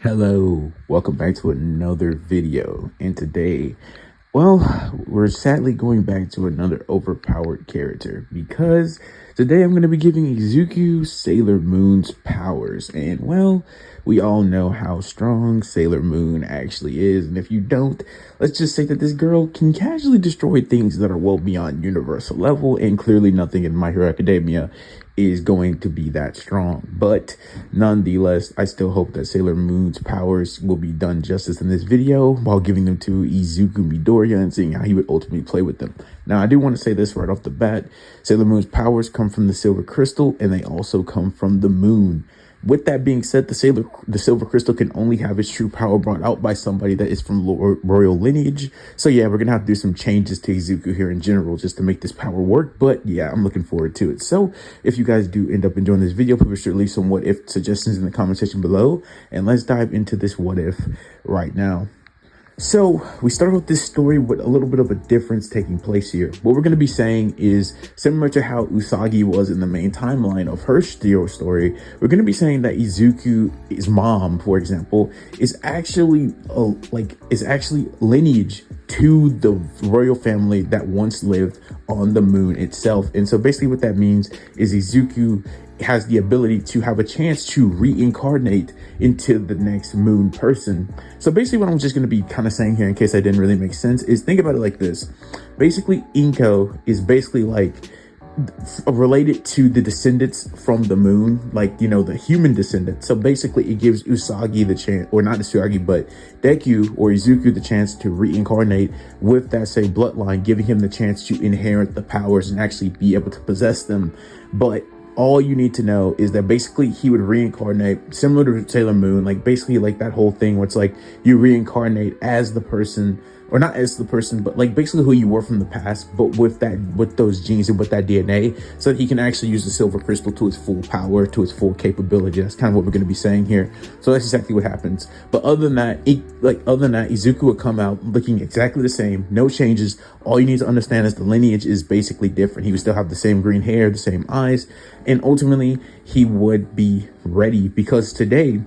Hello, welcome back to another video. And today, well, we're sadly going back to another overpowered character because today I'm going to be giving Izuku Sailor Moon's powers. And well, we all know how strong Sailor Moon actually is. And if you don't, let's just say that this girl can casually destroy things that are well beyond universal level, and clearly nothing in My Hero Academia is going to be that strong. But nonetheless, I still hope that Sailor Moon's powers will be done justice in this video while giving them to Izuku Midoriya and seeing how he would ultimately play with them. Now, I do want to say this right off the bat. Sailor Moon's powers come from the silver crystal, and they also come from the moon. With that being said, the silver crystal can only have its true power brought out by somebody that is from royal lineage. So yeah, we're gonna have to do some changes to Izuku here in general just to make this power work. But yeah, I'm looking forward to it. So if you guys do end up enjoying this video, please be sure to leave some what if suggestions in the comment section below, and let's dive into this what if right now. So we start with this story with a little bit of a difference taking place here. What we're going to be saying is similar to how Usagi was in the main timeline of her story. We're going to be saying that Izuku's mom, for example, is actually lineage to the royal family that once lived on the moon itself. And so basically what that means is Izuku has the ability to have a chance to reincarnate into the next moon person. So basically what I'm just going to be kind of saying here, in case I didn't really make sense, is think about it like this. Basically, Inko is basically like related to the descendants from the moon, like, you know, the human descendants. So basically it gives Usagi the chance, or not Usagi, but Deku or Izuku the chance to reincarnate with that same bloodline, giving him the chance to inherit the powers and actually be able to possess them. But all you need to know is that basically he would reincarnate similar to Sailor Moon, like basically like that whole thing where it's like you reincarnate as the person, or not as the person, but like basically who you were from the past, but with those genes and with that DNA, so that he can actually use the silver crystal to its full power, to its full capability. That's kind of what we're going to be saying here. So that's exactly what happens. But other than that, Izuku would come out looking exactly the same, no changes. All you need to understand is the lineage is basically different. He would still have the same green hair, the same eyes, and ultimately he would be ready, because today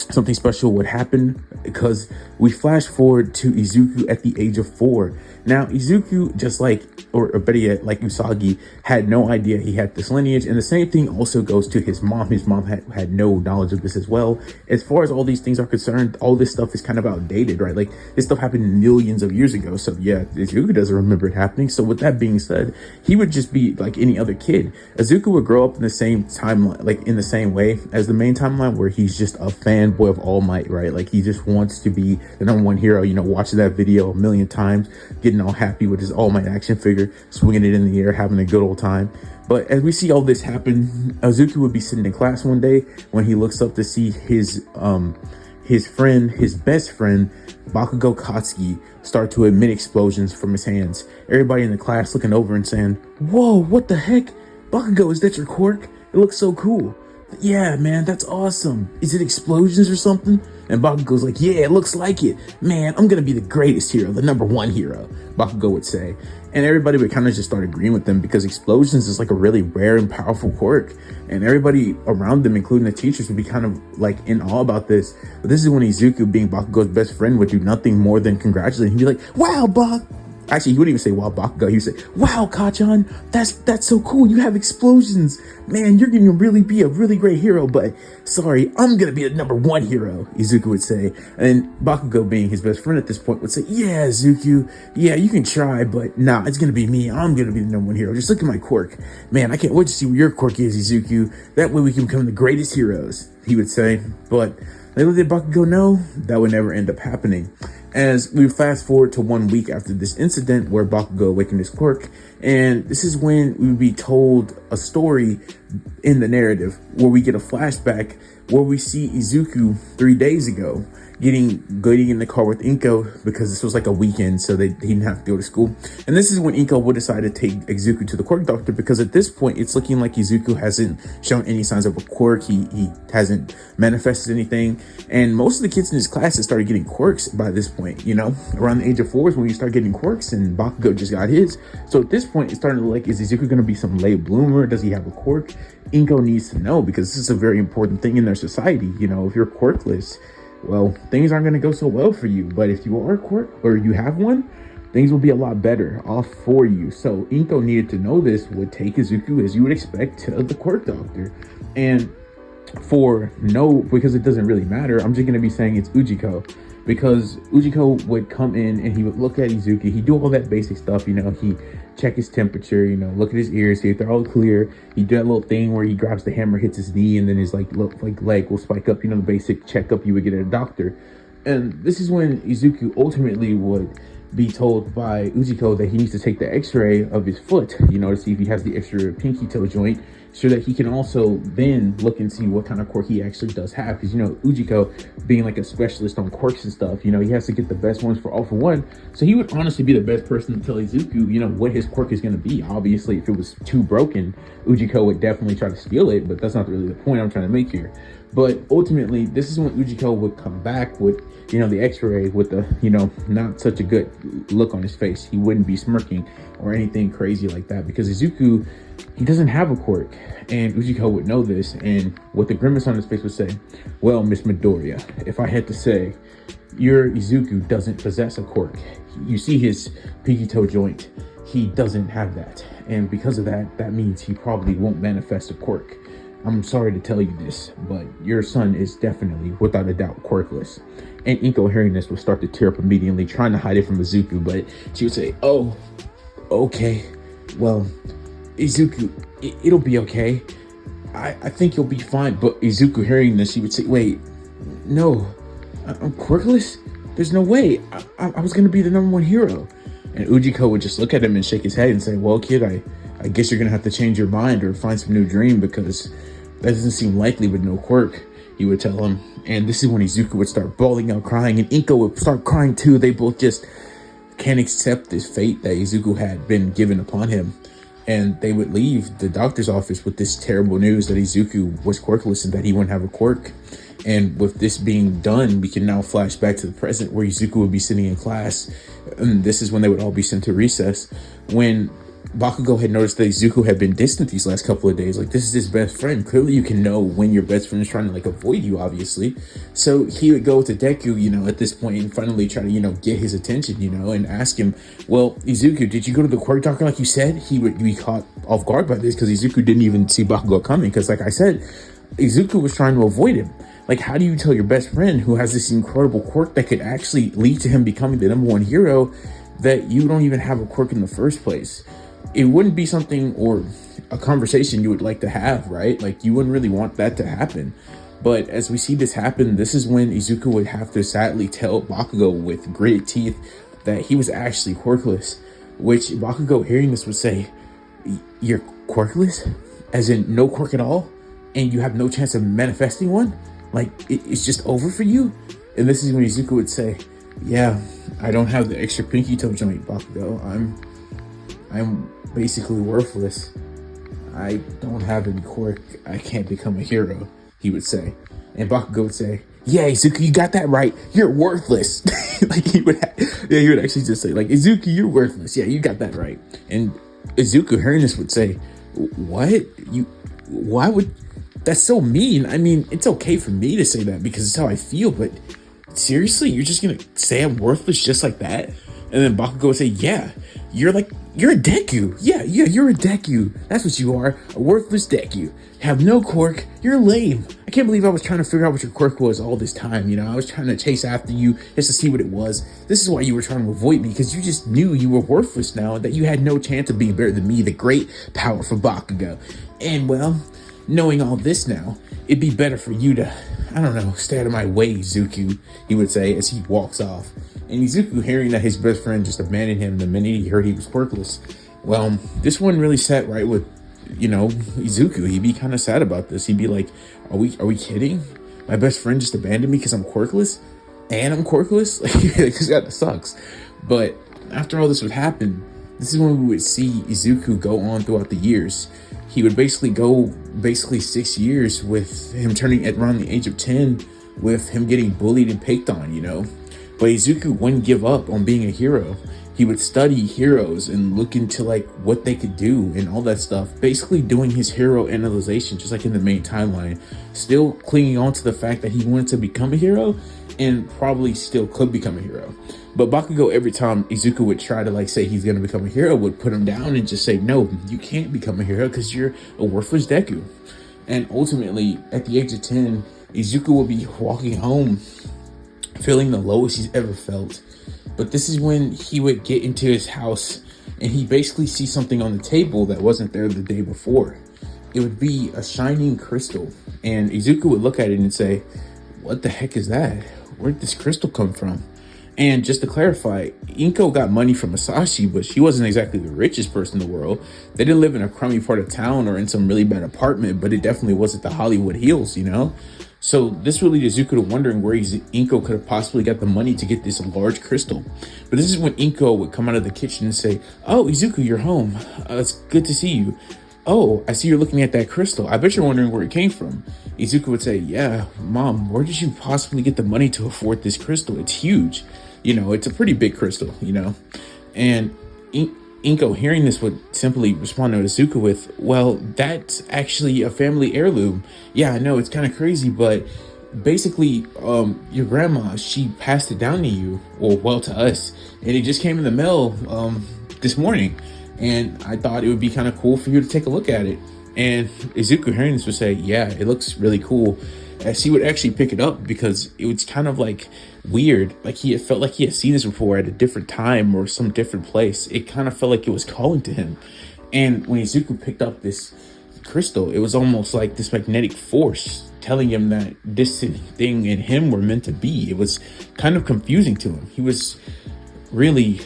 something special would happen, because we flash forward to Izuku at the age of 4. Now, Izuku, just like, or better yet, like Usagi, had no idea he had this lineage. And the same thing also goes to his mom. His mom had no knowledge of this as well. As far as all these things are concerned, all this stuff is kind of outdated, right? Like, this stuff happened millions of years ago. So yeah, Izuku doesn't remember it happening. So with that being said, he would just be like any other kid. Izuku would grow up in the same timeline, like in the same way as the main timeline, where he's just a fanboy of All Might, right? Like, he just wants to be the #1 hero, you know, watching that video a million times, getting all happy with his All Might action figure, swinging it in the air, having a good old time. But as we see all this happen, Izuku would be sitting in class one day when he looks up to see his best friend, Bakugo Katsuki, start to emit explosions from his hands. Everybody in the class looking over and saying, "Whoa, what the heck? Bakugo, is that your quirk? It looks so cool." "Yeah, man, that's awesome. Is it explosions or something?" And Bakugo's like, "Yeah, it looks like it. Man, I'm gonna be the greatest hero, the #1 hero," Bakugo would say. And everybody would kind of just start agreeing with them, because explosions is like a really rare and powerful quirk. And everybody around them, including the teachers, would be kind of like in awe about this. But this is when Izuku, being Bakugo's best friend, would do nothing more than congratulate him. He'd be like, "Wow, Bak." Actually, he wouldn't even say "wow, Bakugo." He would say, "Wow, Kachan, that's so cool. You have explosions. Man, you're going to really be a really great hero. But sorry, I'm going to be the #1 hero," Izuku would say. And Bakugo, being his best friend at this point, would say, "Yeah, Izuku, yeah, you can try, but nah, it's going to be me. I'm going to be the #1 hero. Just look at my quirk. Man, I can't wait to see what your quirk is, Izuku. That way we can become the greatest heroes," he would say. But little did Bakugo know, that would never end up happening. As we fast forward to 1 week after this incident where Bakugo awakened his quirk, and this is when we would be told a story in the narrative where we get a flashback where we see Izuku 3 days ago getting in the car with Inko, because this was like a weekend, so he didn't have to go to school. And this is when Inko would decide to take Izuku to the quirk doctor, because at this point it's looking like Izuku hasn't shown any signs of a quirk. He hasn't manifested anything, and most of the kids in his class had started getting quirks by this point. You know, around the age of 4 is when you start getting quirks, and Bakugo just got his. So at this point it's starting to like, is Izuku going to be some late bloomer? Does he have a quirk? Inko needs to know, because this is a very important thing in their society. You know, if you're quirkless, well, things aren't going to go so well for you. But if you are a quirk, or you have one, things will be a lot better off for you. So Inko needed to know this, would take Izuku, as you would expect, to the quirk doctor. And for no, because it doesn't really matter, I'm just going to be saying it's Ujiko, because Ujiko would come in and he would look at Izuku. He'd do all that basic stuff, you know, he check his temperature, you know, look at his ears, see if they're all clear. He do that little thing where he grabs the hammer, hits his knee, and then his like leg will spike up, you know, the basic checkup you would get at a doctor. And this is when Izuku ultimately would be told by Ujiko that he needs to take the x-ray of his foot, you know, to see if he has the extra pinky toe joint, so that he can also then look and see what kind of quirk he actually does have. Because, you know, Ujiko being like a specialist on quirks and stuff, you know, he has to get the best ones for all for one. So he would honestly be the best person to tell Izuku, you know, what his quirk is going to be. Obviously, if it was too broken, Ujiko would definitely try to steal it, but that's not really the point I'm trying to make here. But ultimately, this is when Ujiko would come back with, you know, the x-ray with the, you know, not such a good look on his face. He wouldn't be smirking or anything crazy like that, because Izuku, he doesn't have a quirk. And Ujiko would know this, and with the grimace on his face would say, well, Miss Midoriya, if I had to say, your Izuku doesn't possess a quirk. You see his pinky toe joint, he doesn't have that. And because of that, that means he probably won't manifest a quirk. I'm sorry to tell you this, but your son is definitely, without a doubt, quirkless. And Inko, hearing this, would start to tear up immediately, trying to hide it from Izuku, but she would say, oh, okay, well, Izuku, it'll be okay. I think you'll be fine. But Izuku, hearing this, she would say, wait, no, I'm quirkless? There's no way. I was going to be the #1 hero. And Ujiko would just look at him and shake his head and say, well, kid, I guess you're going to have to change your mind or find some new dream, because that doesn't seem likely with no quirk, he would tell him. And this is when Izuku would start bawling out crying, and Inko would start crying too. They both just can't accept this fate that Izuku had been given upon him. And they would leave the doctor's office with this terrible news that Izuku was quirkless and that he wouldn't have a quirk. And with this being done, we can now flash back to the present, where Izuku would be sitting in class. And this is when they would all be sent to recess, when Bakugo had noticed that Izuku had been distant these last couple of days. Like, this is his best friend. Clearly you can know when your best friend is trying to like avoid you, obviously. So he would go to Deku, you know, at this point, and finally try to, you know, get his attention, you know, and ask him, well, Izuku, did you go to the quirk doctor like you said? He would be caught off guard by this, because Izuku didn't even see Bakugo coming, because like I said, Izuku was trying to avoid him. Like, how do you tell your best friend, who has this incredible quirk that could actually lead to him becoming the #1 hero, that you don't even have a quirk in the first place? It wouldn't be something or a conversation you would like to have, right? Like, you wouldn't really want that to happen. But as we see this happen, this is when Izuku would have to sadly tell Bakugo with gritted teeth that he was actually quirkless, which Bakugo, hearing this, would say, you're quirkless? As in no quirk at all? And you have no chance of manifesting one? Like, it's just over for you? And this is when Izuku would say, yeah, I don't have the extra pinky toe joint, Bakugo. I'm basically worthless. I don't have any quirk. I can't become a hero, he would say. And Bakugo would say, yeah, Izuku, you got that right. You're worthless. Like, he would actually just say, like, Izuku, you're worthless. Yeah, you got that right. And Izuku, hearing this, would say, what? Why would, that's so mean. I mean, it's okay for me to say that because it's how I feel, but seriously, you're just gonna say I'm worthless just like that? And then Bakugo would say, yeah, you're a Deku. Yeah, you're a Deku. That's what you are, a worthless Deku. Have no quirk, you're lame. I can't believe I was trying to figure out what your quirk was all this time, you know? I was trying to chase after you just to see what it was. This is why you were trying to avoid me, because you just knew you were worthless now, and that you had no chance of being better than me, the great, powerful Bakugo. And, well, knowing all this now, it'd be better for you to, I don't know, stay out of my way, Izuku, he would say as he walks off. And Izuku, hearing that his best friend just abandoned him the minute he heard he was quirkless, well, this one really sat right with, you know, Izuku. He'd be kind of sad about this. He'd be like, are we kidding? My best friend just abandoned me because I'm quirkless? And I'm quirkless? Like, this kind of sucks. But after all this would happen, this is when we would see Izuku go on throughout the years. He would go 6 years with him turning at around the age of 10, with him getting bullied and picked on, you know. But Izuku wouldn't give up on being a hero. he would study heroes and look into like what they could do and all that stuff, basically doing his hero analyzation just like in the main timeline, still clinging on to the fact that he wanted to become a hero and probably still could become a hero. But Bakugo, every time Izuku would try to like say he's gonna become a hero, would put him down and just say, no, you can't become a hero because you're a worthless Deku. And ultimately, at the age of 10, Izuku will be walking home feeling the lowest he's ever felt. But this is when he would get into his house and he basically sees something on the table that wasn't there the day before. It would be a shining crystal. And Izuku would look at it and say, what the heck is that? Where did this crystal come from? And just to clarify, Inko got money from Masashi, but she wasn't exactly the richest person in the world. They didn't live in a crummy part of town or in some really bad apartment, but it definitely wasn't the Hollywood Hills, you know? So this really leads Izuku to wondering where Inko could have possibly got the money to get this large crystal. But this is when Inko would come out of the kitchen and say, oh, Izuku, you're home. It's good to see you. Oh, I see you're looking at that crystal. I bet you're wondering where it came from. Izuku would say, yeah, Mom, where did you possibly get the money to afford this crystal? It's huge. You know, it's a pretty big crystal, you know. And Inko, hearing this, would simply respond to Izuku with, well, that's actually a family heirloom. Yeah, I know, it's kind of crazy, but basically, your grandma, she passed it down to you, or well, to us, and it just came in the mail this morning. And I thought it would be kind of cool for you to take a look at it. And Izuku, hearing this, would say, yeah, it looks really cool. As he would actually pick it up because it was kind of like weird. Like he had felt like he had seen this before at a different time or some different place. It kind of felt like it was calling to him. And when Izuku picked up this crystal, it was almost like this magnetic force telling him that this thing and him were meant to be. It was kind of confusing to him. He was really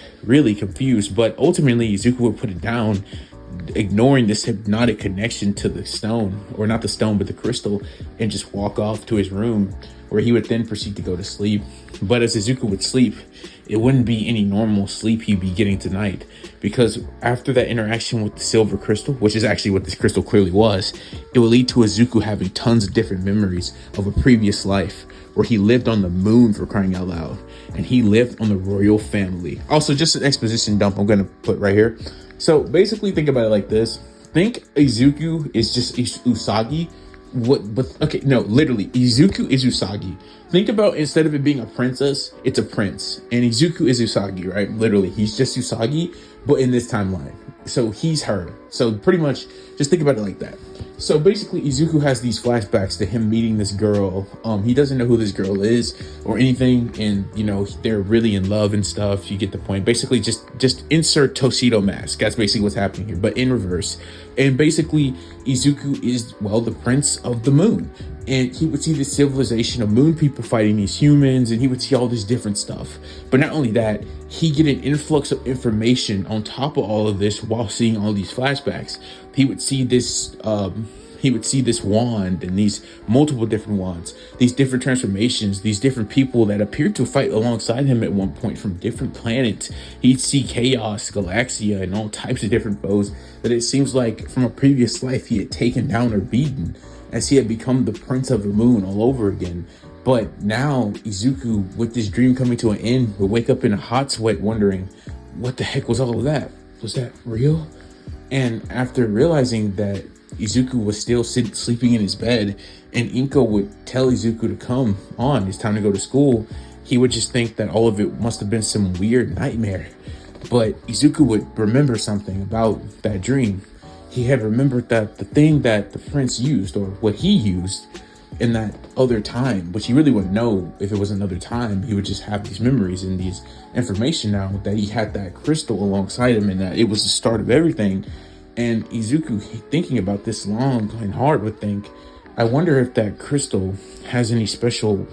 confused, but ultimately Izuku would put it down, ignoring this hypnotic connection to the stone, or not the stone but the crystal, and just walk off to his room, where he would then proceed to go to sleep. But as Izuku would sleep, it wouldn't be any normal sleep he'd be getting tonight, because after that interaction with the silver crystal, which is actually what this crystal clearly was, it would lead to Izuku having tons of different memories of a previous life where he lived on the moon, for crying out loud, and he lived on the royal family. Also, just an exposition dump I'm gonna put right here. So basically, think about it like this. Think Izuku is just Usagi. Literally, Izuku is Usagi. Think about, instead of it being a princess, it's a prince. And Izuku is Usagi, right? Literally, he's just Usagi, but in this timeline. So he's her. So pretty much, just think about it like that. So basically, Izuku has these flashbacks to him meeting this girl. He doesn't know who this girl is or anything, and you know, they're really in love and stuff. You get the point. Basically, just insert Toshido mask. That's basically what's happening here, but in reverse. And basically, Izuku is, well, the prince of the moon. And he would see this civilization of moon people fighting these humans, and he would see all this different stuff. But not only that, he get an influx of information on top of all of this while seeing all these flashbacks. He would see this wand and these multiple different wands, these different transformations, these different people that appeared to fight alongside him at one point from different planets. He'd see Chaos, Galaxia, and all types of different foes that it seems like from a previous life he had taken down or beaten, as he had become the Prince of the Moon all over again. But now Izuku, with this dream coming to an end, would wake up in a hot sweat wondering, what the heck was all of that? Was that real? And after realizing that Izuku was still sleeping in his bed, and Inko would tell Izuku to come on, it's time to go to school, he would just think that all of it must have been some weird nightmare. But Izuku would remember something about that dream. He had remembered that the thing that the prince used, or what he used in that other time, which he really wouldn't know if it was another time. He would just have these memories and these information now that he had that crystal alongside him, and that it was the start of everything. And Izuku, thinking about this long and hard, would think, I wonder if that crystal has any special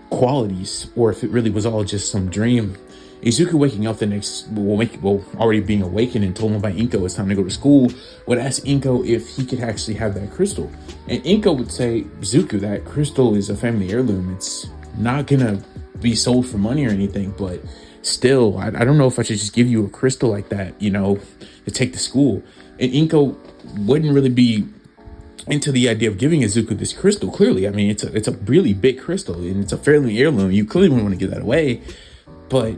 qualities, or if it really was all just some dream. Izuku, waking up the next, already being awakened and told him by Inko it's time to go to school, would ask Inko if he could actually have that crystal. And Inko would say, Izuku, that crystal is a family heirloom. It's not gonna be sold for money or anything, but still, I don't know if I should just give you a crystal like that, you know, to take to school. And Inko wouldn't really be into the idea of giving Izuku this crystal. Clearly, I mean, it's a really big crystal, and it's a fairly heirloom. You clearly wouldn't want to give that away. But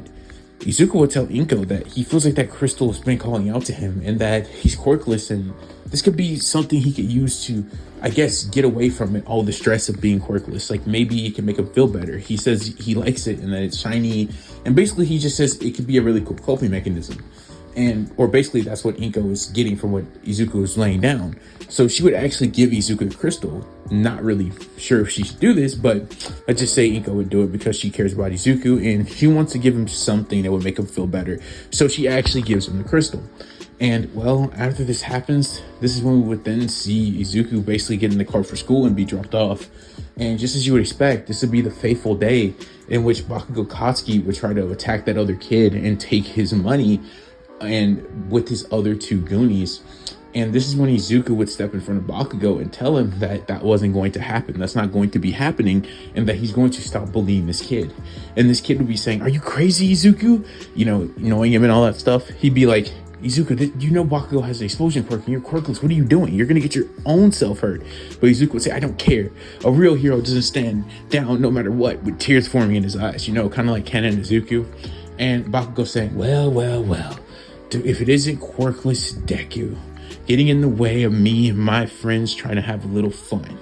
Izuku would tell Inko that he feels like that crystal has been calling out to him and that he's quirkless, and this could be something he could use to, I guess, get away from it, all the stress of being quirkless. Like maybe it can make him feel better. He says he likes it and that it's shiny, and basically he just says it could be a really cool coping mechanism. And or basically that's what Inko was getting from what Izuku was laying down. So she would actually give Izuku the crystal. Not really sure if she should do this, but let's just say Inko would do it because she cares about Izuku and she wants to give him something that would make him feel better. So she actually gives him the crystal. And well, after this happens, this is when we would then see Izuku basically get in the car for school and be dropped off. And just as you would expect, this would be the fateful day in which Bakugo Katsuki would try to attack that other kid and take his money, and with his other two goonies. And this is when Izuku would step in front of Bakugo and tell him that that wasn't going to happen. That's not going to be happening, and that he's going to stop bullying this kid. And this kid would be saying, "Are you crazy, Izuku?" You know, knowing him and all that stuff. He'd be like, "Izuku, you know Bakugo has an explosion quirk and you're quirkless. What are you doing? You're gonna get your own self hurt." But Izuku would say, "I don't care. A real hero doesn't stand down no matter what," with tears forming in his eyes, you know, kind of like Ken and Izuku. And Bakugo saying, well, if it isn't quirkless Deku getting in the way of me and my friends trying to have a little fun,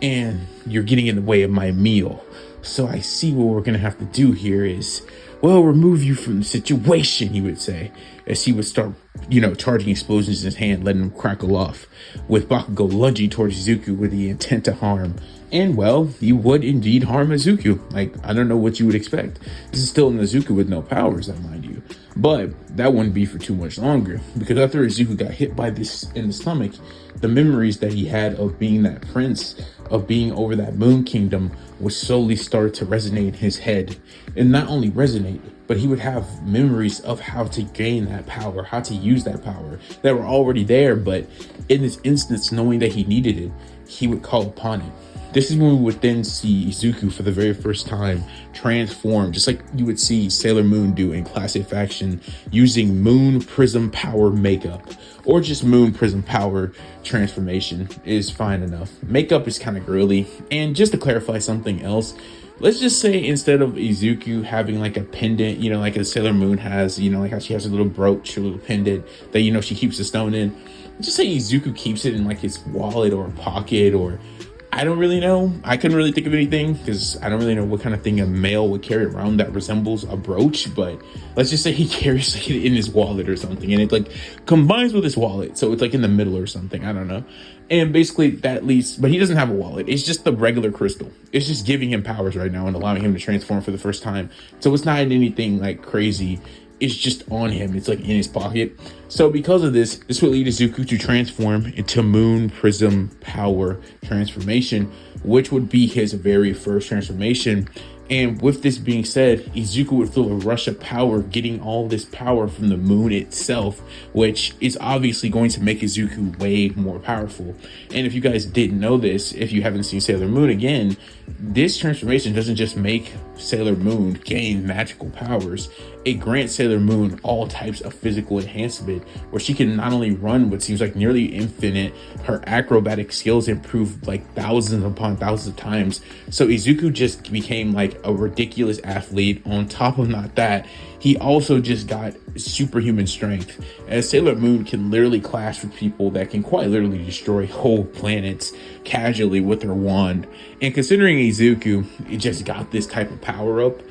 and you're getting in the way of my meal, so I see what we're gonna have to do here is, well, remove you from the situation," he would say, as he would start, you know, charging explosions in his hand, letting them crackle off, with Bakugo lunging towards Izuku with the intent to harm. And well, he would indeed harm Izuku. Like, I don't know what you would expect. This is still an Izuku with no powers, I mind you. But that wouldn't be for too much longer, because after Izuku got hit by this in the stomach, the memories that he had of being that prince, of being over that moon kingdom, would slowly start to resonate in his head. And not only resonate, but he would have memories of how to gain that power, how to use that power that were already there, but in this instance, knowing that he needed it, he would call upon it. This is when we would then see Izuku for the very first time transform, just like you would see Sailor Moon do in Classic Faction, using Moon Prism Power makeup, or just Moon Prism Power transformation is fine enough. Makeup is kind of girly. And just to clarify something else, let's just say instead of Izuku having like a pendant, you know, like a Sailor Moon has, you know, like how she has a little brooch, a little pendant that, you know, she keeps the stone in, just say Izuku keeps it in like his wallet or pocket, or I don't really know. I couldn't really think of anything because I don't really know what kind of thing a male would carry around that resembles a brooch, but let's just say he carries like it in his wallet or something, and it like combines with his wallet, so it's like in the middle or something, I don't know. And basically that leads, but he doesn't have a wallet. It's just the regular crystal. It's just giving him powers right now and allowing him to transform for the first time. So it's not anything like crazy. It's just on him. It's like in his pocket. So because of this will lead Izuku to transform into Moon Prism Power transformation, which would be his very first transformation. And with this being said, Izuku would feel a rush of power, getting all this power from the moon itself, which is obviously going to make Izuku way more powerful. And if you guys didn't know this, if you haven't seen Sailor Moon again, this transformation doesn't just make Sailor Moon gain magical powers. It grants Sailor Moon all types of physical enhancement, where she can not only run what seems like nearly infinite, her acrobatic skills improve like thousands upon thousands of times. So Izuku just became like a ridiculous athlete. On top of not that, he also just got superhuman strength, as Sailor Moon can literally clash with people that can quite literally destroy whole planets casually with her wand. And considering Izuku just got this type of power up,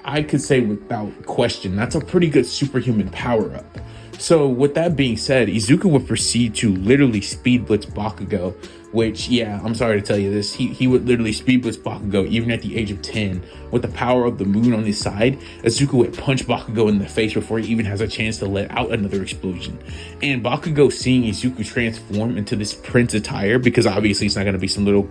I could say without question that's a pretty good superhuman power up. So with that being said, Izuku would proceed to literally speed blitz Bakugo, which, yeah, I'm sorry to tell you this, he would literally speed blitz Bakugo even at the age of 10. With the power of the moon on his side, Izuku would punch Bakugo in the face before he even has a chance to let out another explosion. And Bakugo, seeing Izuku transform into this prince attire, because obviously it's not going to be some little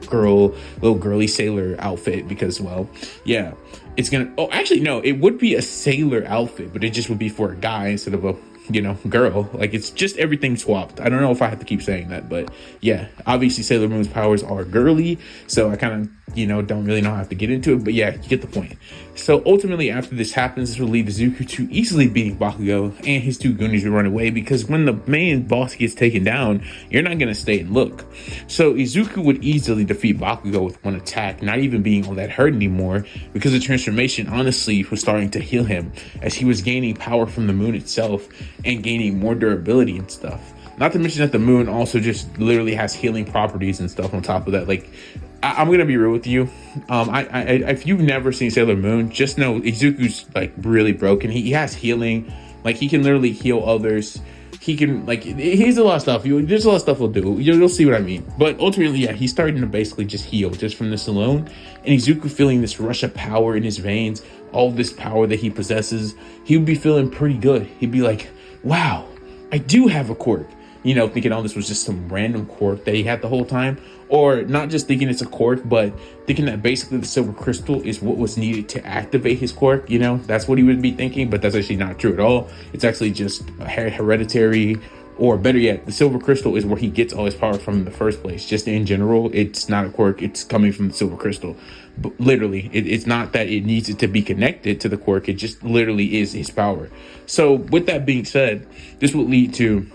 girly sailor outfit, because, well, yeah, it's gonna, oh, actually no, it would be a sailor outfit, but it just would be for a guy instead of a girl. Like, it's just everything swapped. I don't know if I have to keep saying that, but yeah, obviously Sailor Moon's powers are girly, so I kind of, don't really know how I have to get into it, but yeah, you get the point. So ultimately, after this happens, this will lead Izuku to easily beating Bakugo and his two Goonies to run away, because when the main boss gets taken down, you're not going to stay and look. So Izuku would easily defeat Bakugo with one attack, not even being all that hurt anymore, because the transformation honestly was starting to heal him, as he was gaining power from the moon itself and gaining more durability and stuff. Not to mention that the moon also just literally has healing properties and stuff on top of that. Like, I'm gonna be real with you. If you've never seen Sailor Moon, just know Izuku's like really broken. He has healing, like he can literally heal others. He can, like, he's a lot of stuff. There's a lot of stuff he'll do. You'll see what I mean. But ultimately, yeah, he's starting to basically just heal just from this alone. And Izuku feeling this rush of power in his veins, all this power that he possesses, he would be feeling pretty good. He'd be like, wow, I do have a quirk. Thinking all this was just some random quirk that he had the whole time. Or not just thinking it's a quirk, but thinking that basically the silver crystal is what was needed to activate his quirk. That's what he would be thinking, but that's actually not true at all. It's actually just hereditary, or better yet, the silver crystal is where he gets all his power from in the first place. Just in general, it's not a quirk. It's coming from the silver crystal. But literally, it's not that it needs it to be connected to the quirk. It just literally is his power. So with that being said, this would lead to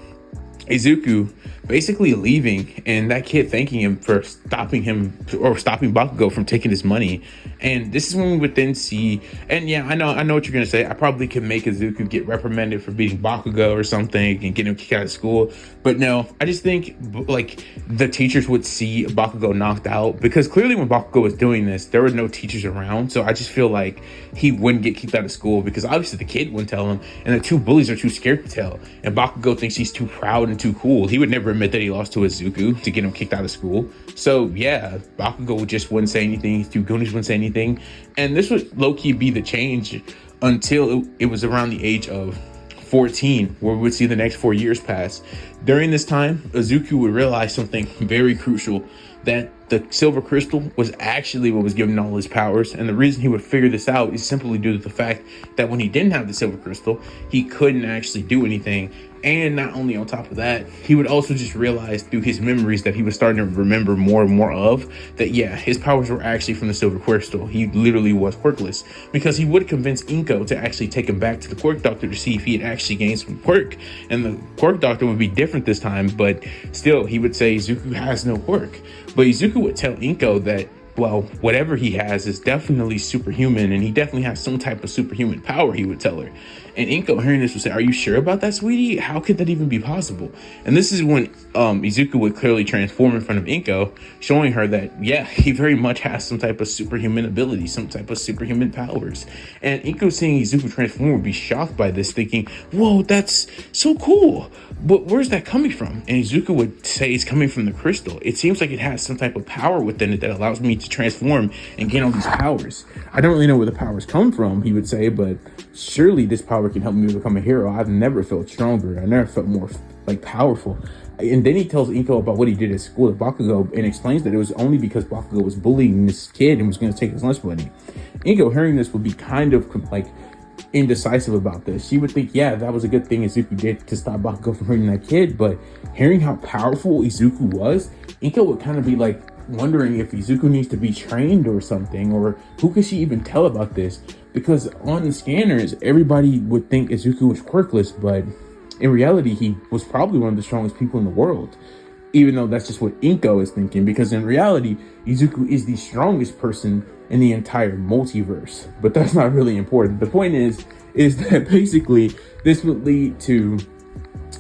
Izuku basically leaving, and that kid thanking him for stopping Bakugo from taking his money. And this is when we would then see, and yeah, I know what you're gonna say. I probably could make Izuku get reprimanded for beating Bakugo or something and get him kicked out of school, but no, I just think like the teachers would see Bakugo knocked out, because clearly when Bakugo was doing this, there were no teachers around. So I just feel like he wouldn't get kicked out of school, because obviously the kid wouldn't tell him, and the two bullies are too scared to tell. And Bakugo thinks he's too proud and too cool. He would never admit that he lost to Izuku to get him kicked out of school. So yeah, Bakugo just wouldn't say anything. His two Goonies wouldn't say anything. And this would low-key be the change until it was around the age of 14, where we would see the next 4 years pass. During this time, Izuku would realize something very crucial, that the silver crystal was actually what was giving all his powers. And the reason he would figure this out is simply due to the fact that when he didn't have the silver crystal, he couldn't actually do anything. And not only on top of that, he would also just realize through his memories that he was starting to remember more and more of, that yeah, his powers were actually from the silver crystal. He literally was quirkless, because he would convince Inko to actually take him back to the quirk doctor to see if he had actually gained some quirk. And the quirk doctor would be different this time, but still he would say Izuku has no quirk. But Izuku would tell Inko that, well, whatever he has is definitely superhuman, and he definitely has some type of superhuman power, he would tell her. And Inko, hearing this, would say, are you sure about that, sweetie? How could that even be possible? And this is when Izuku would clearly transform in front of Inko, showing her that, yeah, he very much has some type of superhuman ability, some type of superhuman powers. And Inko, seeing Izuku transform, would be shocked by this, thinking, whoa, that's so cool. But where's that coming from? And Izuku would say it's coming from the crystal. It seems like it has some type of power within it that allows me to transform and gain all these powers. I don't really know where the powers come from, he would say, but surely this power can help me become a hero. I've never felt stronger. I never felt more like powerful. And then he tells Inko about what he did at school at Bakugo, and explains that it was only because Bakugo was bullying this kid and was going to take his lunch money. Inko, hearing this, would be kind of like indecisive about this. She would think, yeah, that was a good thing Izuku did to stop Bakugo from hurting that kid, but hearing how powerful Izuku was, Inko would kind of be like wondering if Izuku needs to be trained or something, or who could she even tell about this? Because on the scanners, everybody would think Izuku was quirkless, but in reality, he was probably one of the strongest people in the world. Even though that's just what Inko is thinking, because in reality, Izuku is the strongest person in the entire multiverse. But that's not really important. The point is that basically this would lead to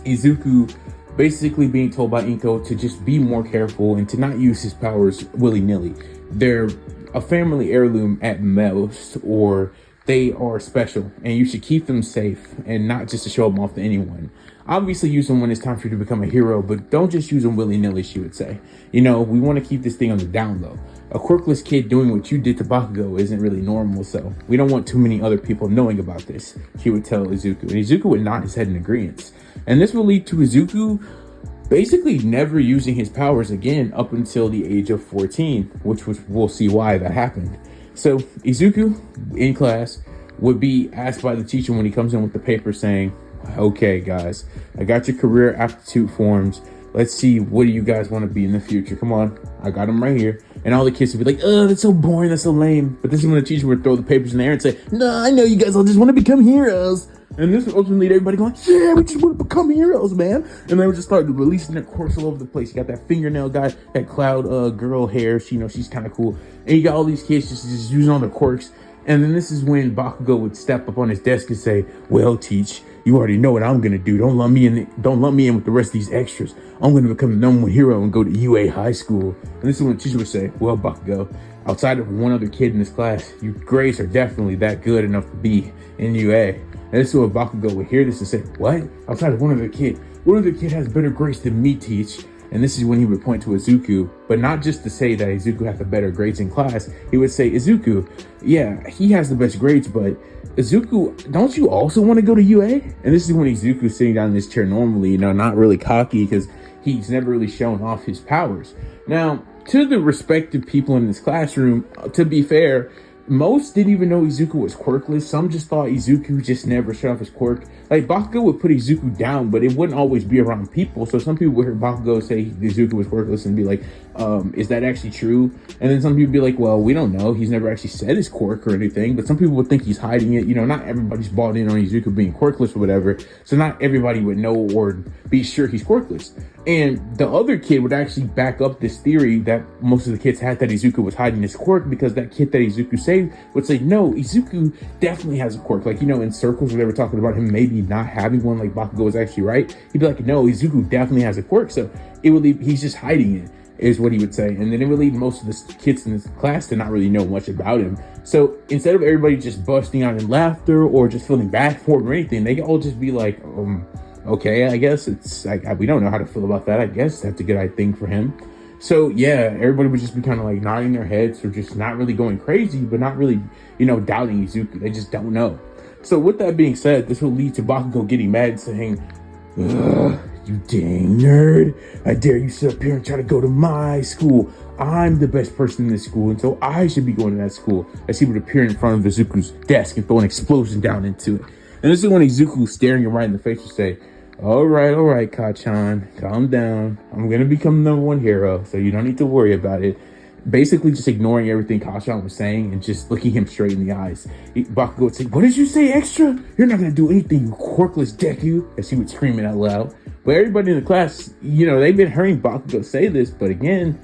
Izuku basically being told by Inko to just be more careful and to not use his powers willy-nilly. They're a family heirloom at most, or they are special, and you should keep them safe and not just to show them off to anyone. Obviously use them when it's time for you to become a hero, but don't just use them willy-nilly, she would say. We want to keep this thing on the down low. A quirkless kid doing what you did to Bakugo isn't really normal, so we don't want too many other people knowing about this, she would tell Izuku. And Izuku would nod his head in agreement. And this will lead to Izuku basically never using his powers again up until the age of 14, which we'll see why that happened. So Izuku, in class, would be asked by the teacher when he comes in with the paper saying, Okay, guys, I got your career aptitude forms. Let's see, what do you guys want to be in the future? Come on, I got them right here. And all the kids would be like, oh, that's so boring, that's so lame. But this is when the teacher would throw the papers in the air and say, no, I know you guys all just want to become heroes. And this would ultimately lead everybody going, yeah, we just want to become heroes, man. And they would just start releasing their quirks all over the place. You got that fingernail guy, that cloud girl hair. She's kind of cool. And you got all these kids just using all their quirks. And then this is when Bakugo would step up on his desk and say, well, Teach, you already know what I'm going to do. Don't lump me in with the rest of these extras. I'm going to become the number one hero and go to UA high school. And this is when the teacher would say, well, Bakugo, outside of one other kid in this class, your grades are definitely that good enough to be in UA. And this is when Bakugo would hear this and say, what? Outside of one other kid? What other kid has better grades than me, Teach? And this is when he would point to Izuku, but not just to say that Izuku has the better grades in class. He would say, Izuku, yeah, he has the best grades, but Izuku, don't you also want to go to UA? And this is when Izuku's sitting down in his chair normally, not really cocky because he's never really shown off his powers. Now, to the respective people in this classroom, to be fair, most didn't even know Izuku was quirkless. Some just thought Izuku just never showed off his quirk. Like, Bakugo would put Izuku down, but it wouldn't always be around people. So some people would hear Bakugo say Izuku was quirkless and be like, is that actually true? And then some people would be like, well, we don't know. He's never actually said his quirk or anything. But some people would think he's hiding it. Not everybody's bought in on Izuku being quirkless or whatever. So not everybody would know or be sure he's quirkless. And the other kid would actually back up this theory that most of the kids had that Izuku was hiding his quirk, because that kid that Izuku saved would say, no, Izuku definitely has a quirk. Like, in circles where they were talking about him maybe not having one, like Bakugo was actually right. He'd be like, no, Izuku definitely has a quirk. So it would leave, he's just hiding it, is what he would say. And then it would lead most of the kids in this class to not really know much about him. So instead of everybody just busting out in laughter or just feeling bad for him or anything, they could all just be like, okay, I guess we don't know how to feel about that. I guess that's a good thing for him. So yeah, everybody would just be kind of like nodding their heads or just not really going crazy, but not really, doubting Izuku. They just don't know. So with that being said, this will lead to Bakugo getting mad and saying, ugh, you dang nerd. I dare you sit up here and try to go to my school. I'm the best person in this school, and so I should be going to that school. As he would appear in front of Izuku's desk and throw an explosion down into it. And this is when Izuku, staring him right in the face, would say, all right, Kachan, calm down. I'm going to become the number one hero, so you don't need to worry about it. Basically just ignoring everything Kachan was saying and just looking him straight in the eyes. Bakugo would say, what did you say, extra? You're not going to do anything, you quirkless Deku, as he would scream it out loud. But everybody in the class, they've been hearing Bakugo say this, but again,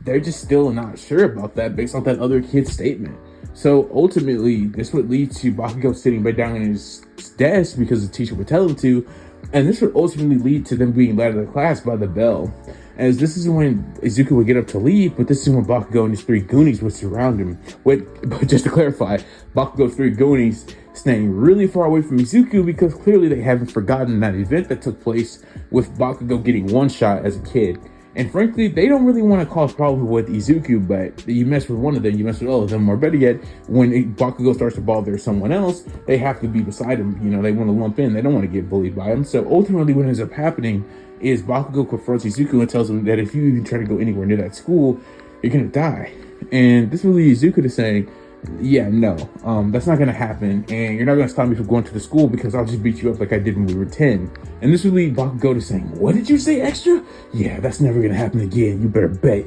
they're just still not sure about that based on that other kid's statement. So ultimately, this would lead to Bakugo sitting back down in his desk because the teacher would tell him to. And this would ultimately lead to them being led out of the class by the bell. As this is when Izuku would get up to leave, but this is when Bakugo and his three Goonies would surround him. But just to clarify, Bakugo's three Goonies staying really far away from Izuku because clearly they haven't forgotten that event that took place with Bakugo getting one shot as a kid. And frankly, they don't really want to cause problems with Izuku, but you mess with one of them, you mess with all of them. Or better yet, when Bakugo starts to bother someone else, they have to be beside him. They want to lump in. They don't want to get bullied by him. So ultimately, what ends up happening is Bakugo confronts Izuku and tells him that if you even try to go anywhere near that school, you're going to die. And this will lead Izuku to saying, yeah, no, that's not going to happen. And you're not going to stop me from going to the school because I'll just beat you up like I did when we were 10. And this will lead Bakugo to saying, what did you say, extra? Yeah, that's never going to happen again. You better bet.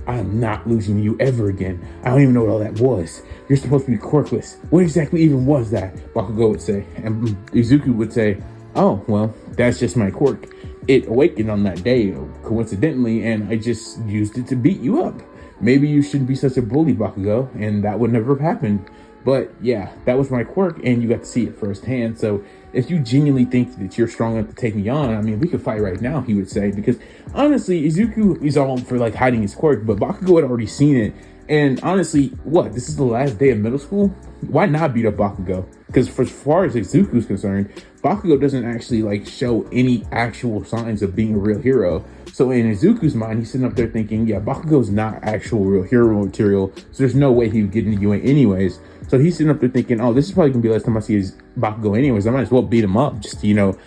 I am not losing to you ever again. I don't even know what all that was. You're supposed to be quirkless. What exactly even was that? Bakugo would say. And Izuku would say, oh, well, that's just my quirk. It awakened on that day, coincidentally, and I just used it to beat you up. Maybe you shouldn't be such a bully, Bakugo, and that would never have happened. But yeah, that was my quirk, and you got to see it firsthand. So if you genuinely think that you're strong enough to take me on, we could fight right now, he would say. Because honestly, Izuku is all for hiding his quirk, but Bakugo had already seen it. And honestly, this is the last day of middle school? Why not beat up Bakugo? Because for as far as Izuku's concerned, Bakugo doesn't actually show any actual signs of being a real hero. So in Izuku's mind, he's sitting up there thinking, yeah, Bakugo's not actual real hero material, so there's no way he would get into UA anyways. So he's sitting up there thinking, oh, this is probably gonna be the last time I see his Bakugo anyways. I might as well beat him up just to,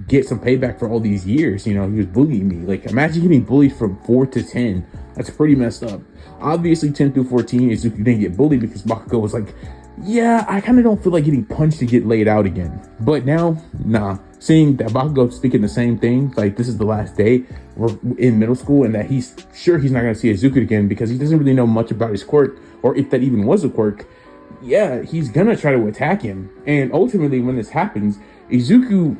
get some payback for all these years. He was bullying me. Imagine getting bullied from 4 to 10. That's pretty messed up. Obviously, 10 through 14, Izuku didn't get bullied because Bakugo was like, yeah, I kind of don't feel like getting punched to get laid out again. But now, nah. seeing that Bakugo's thinking the same thing, like this is the last day we're in middle school, and that he's sure he's not going to see Izuku again because he doesn't really know much about his quirk, or if that even was a quirk. Yeah, he's gonna try to attack him, and ultimately when this happens, Izuku,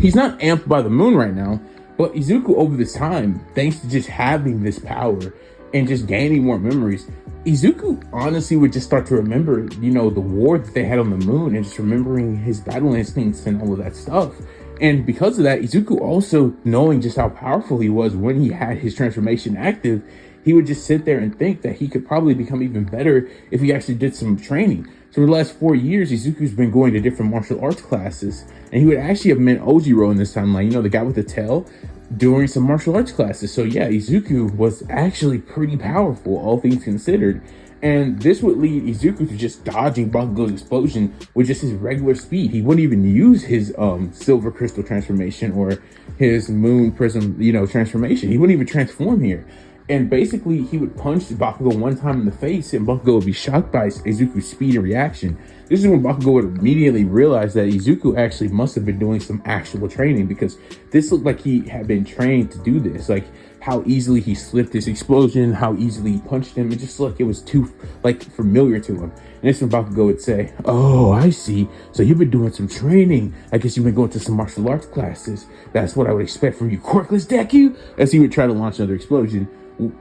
he's not amped by the moon right now, but Izuku over this time, thanks to just having this power and just gaining more memories, Izuku honestly would just start to remember, you know, the war that they had on the moon, and just remembering his battle instincts and all of that stuff. And because of that, Izuku also knowing just how powerful he was when he had his transformation active, he would just sit there and think that he could probably become even better if he actually did some training. So for the last 4 years, Izuku's been going to different martial arts classes, and he would actually have met Ojiro in this timeline, you know, the guy with the tail, during some martial arts classes. So yeah, Izuku was actually pretty powerful, all things considered. And this would lead Izuku to just dodging Bakugo's explosion with just his regular speed. He wouldn't even use his silver crystal transformation or his moon prism, you know, transformation. He wouldn't even transform here. And basically, he would punch Bakugo one time in the face, and Bakugo would be shocked by Izuku's speed and reaction. This is when Bakugo would immediately realize that Izuku actually must have been doing some actual training, because this looked like he had been trained to do this. Like how easily he slipped this explosion, how easily he punched him. It just looked like it was too like familiar to him. And this when Bakugo would say, "Oh, I see. So you've been doing some training. I guess you've been going to some martial arts classes. That's what I would expect from you, quirkless Deku." As he would try to launch another explosion,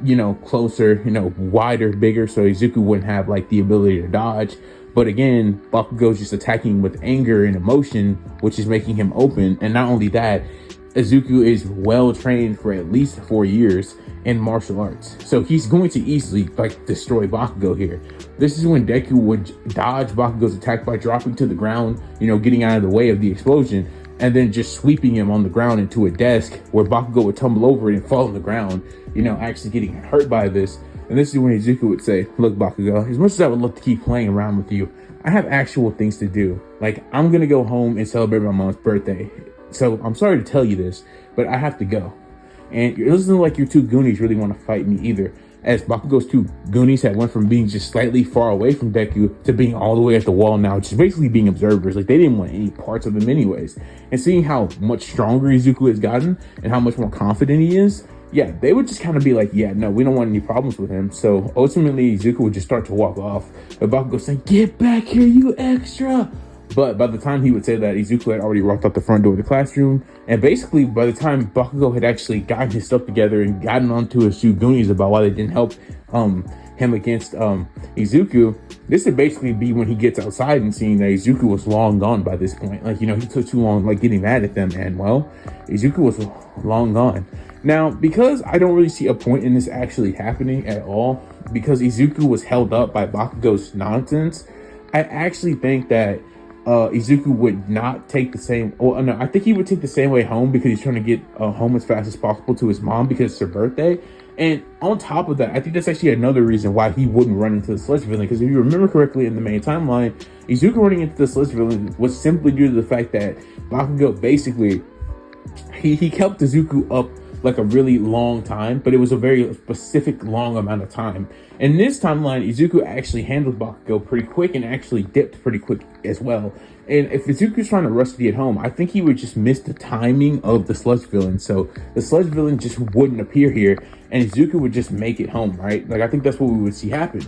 you know, closer, you know, wider, bigger, so Izuku wouldn't have like the ability to dodge. But again, Bakugo's just attacking with anger and emotion, which is making him open. And not only that, Izuku is well trained for at least 4 years in martial arts, so he's going to easily like destroy Bakugo here. This is when Deku would dodge Bakugo's attack by dropping to the ground, you know, getting out of the way of the explosion, and then just sweeping him on the ground into a desk where Bakugo would tumble over it and fall on the ground, you know, actually getting hurt by this. And this is when Izuku would say, "Look, Bakugo, as much as I would love to keep playing around with you, I have actual things to do. Like, I'm gonna go home and celebrate my mom's birthday. So I'm sorry to tell you this, but I have to go. And it doesn't look like your two Goonies really want to fight me either." As Bakugo's two Goonies had went from being just slightly far away from Deku to being all the way at the wall now, just basically being observers. Like, they didn't want any parts of him anyways. And seeing how much stronger Izuku has gotten and how much more confident he is, yeah, they would just kind of be like, "Yeah, no, we don't want any problems with him." So ultimately, Izuku would just start to walk off. And Bakugo saying, "Get back here, you extra!" But by the time he would say that, Izuku had already walked out the front door of the classroom. And basically, by the time Bakugo had actually gotten his stuff together and gotten onto his two Goonies about why they didn't help him against Izuku, this would basically be when he gets outside and seeing that Izuku was long gone by this point. Like, you know, he took too long, like, getting mad at them. And, well, Izuku was long gone. Now, because I don't really see a point in this actually happening at all, because Izuku was held up by Bakugo's nonsense, I actually think that Izuku would not take the same, well, no, I think he would take the same way home because he's trying to get home as fast as possible to his mom because it's her birthday. And on top of that, I think that's actually another reason why he wouldn't run into the Sludge Villain, because if you remember correctly in the main timeline, Izuku running into the Sludge Villain was simply due to the fact that Bakugo basically, he kept Izuku up like a really long time, but it was a very specific long amount of time. In this timeline, Izuku actually handled Bakugo pretty quick and actually dipped pretty quick as well. And if Izuku's trying to rush to get home, I think he would just miss the timing of the Sludge Villain. So the Sludge Villain just wouldn't appear here, and Izuku would just make it home, right? Like, I think that's what we would see happen.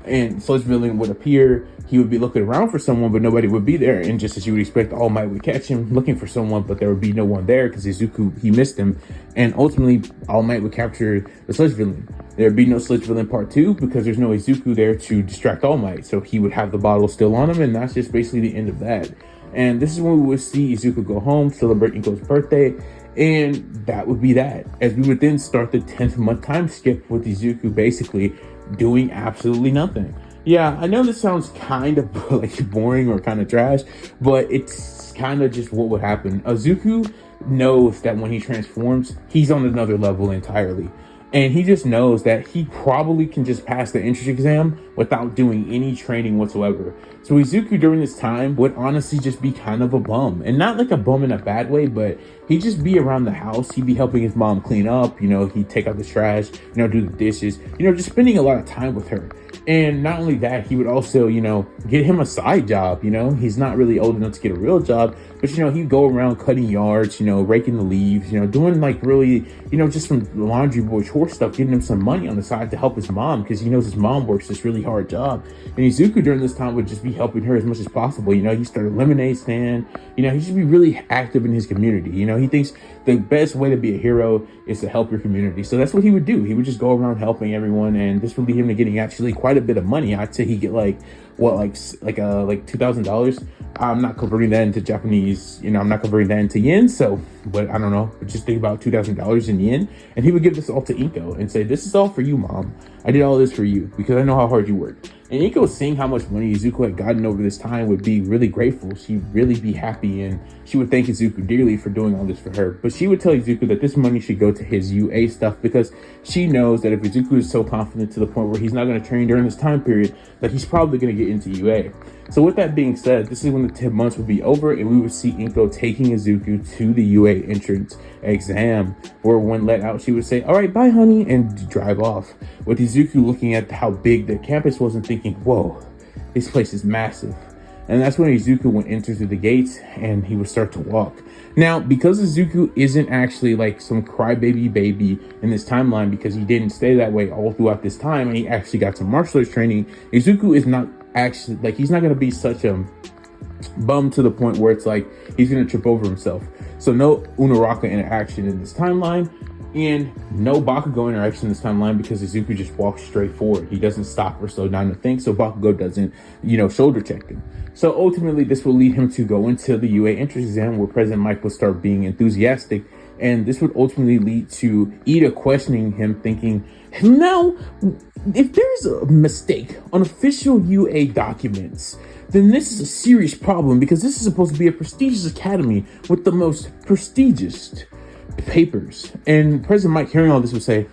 And Sludge Villain would appear, he would be looking around for someone, but nobody would be there. And just as you would expect, All Might would catch him looking for someone, but there would be no one there because Izuku, he missed him. And ultimately, All Might would capture the Sludge Villain. There would be no Sludge Villain Part 2 because there's no Izuku there to distract All Might. So he would have the bottle still on him, and that's just basically the end of that. And this is when we would see Izuku go home, celebrate Nico's birthday, and that would be that. As we would then start the 10th month time skip with Izuku basically doing absolutely nothing. Yeah, I know this sounds kind of like boring or kind of trash, but it's kind of just what would happen. Izuku knows that when he transforms, he's on another level entirely. And he just knows that he probably can just pass the entrance exam without doing any training whatsoever. So Izuku during this time would honestly just be kind of a bum, and not like a bum in a bad way, but he'd just be around the house. He'd be helping his mom clean up, he'd take out the trash, do the dishes, just spending a lot of time with her. And not only that, he would also, get him a side job. He's not really old enough to get a real job, but he'd go around cutting yards, raking the leaves, doing like really, just some laundry boy chore stuff, getting him some money on the side to help his mom, because he knows his mom works this really hard job. And Izuku during this time would just be helping her as much as possible. He started a lemonade stand. He should be really active in his community. He thinks the best way to be a hero is to help your community. So that's what he would do. He would just go around helping everyone, and this would lead him to getting actually quite a bit of money. I'd say he'd get like $2,000. I'm not converting that into Japanese, I'm not converting that into yen. So, but I don't know, just think about $2,000 in yen. And he would give this all to Inko and say, "This is all for you, Mom. I did all this for you because I know how hard you work." And Inko, seeing how much money Izuku had gotten over this time, would be really grateful. She'd really be happy, and she would thank Izuku dearly for doing all this for her. But she would tell Izuku that this money should go to his UA stuff, because she knows that if Izuku is so confident to the point where he's not going to train during this time period, that he's probably going to get into UA. So with that being said, this is when the 10 months would be over, and we would see Inko taking Izuku to the UA entrance exam, where when let out, she would say, "All right, bye, honey," and drive off, with Izuku looking at how big the campus was and thinking, "Whoa, this place is massive." And that's when Izuku would enter through the gates and he would start to walk. Now, because Izuku isn't actually like some crybaby baby in this timeline, because he didn't stay that way all throughout this time, and he actually got some martial arts training, Izuku is not actually, like, he's not going to be such a bum to the point where it's like he's going to trip over himself. So no Unaraka interaction in this timeline, and no Bakugo interaction in this timeline, because Izuku just walks straight forward. He doesn't stop or slow down to think, so Bakugo doesn't, shoulder check him. So ultimately, this will lead him to go into the UA entrance exam, where President Mike will start being enthusiastic, and this would ultimately lead to Ida questioning him, thinking, "Now, if there's a mistake on official UA documents, then this is a serious problem, because this is supposed to be a prestigious academy with the most prestigious papers." And President Mike, hearing all this, would say,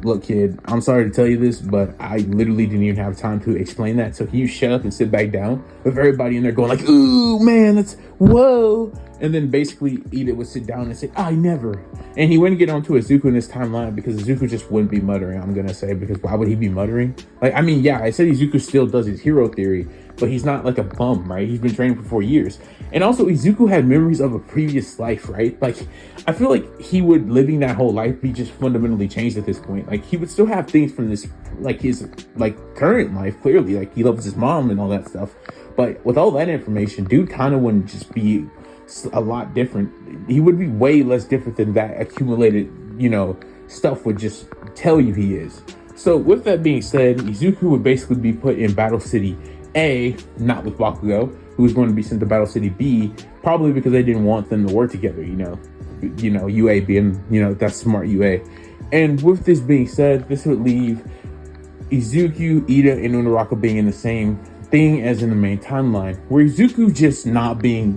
"Look, kid, I'm sorry to tell you this, but I literally didn't even have time to explain that. So can you shut up and sit back down?" With everybody in there going like, "Ooh, man, that's whoa." And then basically Ida would sit down and say, "I never." And he wouldn't get onto Izuku in this timeline, because Izuku just wouldn't be muttering, I'm going to say, because why would he be muttering? Like, I mean, yeah, I said Izuku still does his hero theory, but he's not like a bum, right? He's been training for 4 years. And also, Izuku had memories of a previous life, right? Like, I feel like he would, living that whole life, be just fundamentally changed at this point. Like, he would still have things from this, like, his, like, current life, clearly. Like, he loves his mom and all that stuff. But with all that information, dude kind of wouldn't just be a lot different. He would be way less different than that accumulated, stuff would just tell you he is. So with that being said, Izuku would basically be put in Battle City A, not with Bakugo, who was going to be sent to Battle City B, probably because they didn't want them to work together, UA being, that's smart UA. And with this being said, this would leave Izuku, Ida, and Unaraka being in the same thing as in the main timeline, where Izuku just not being,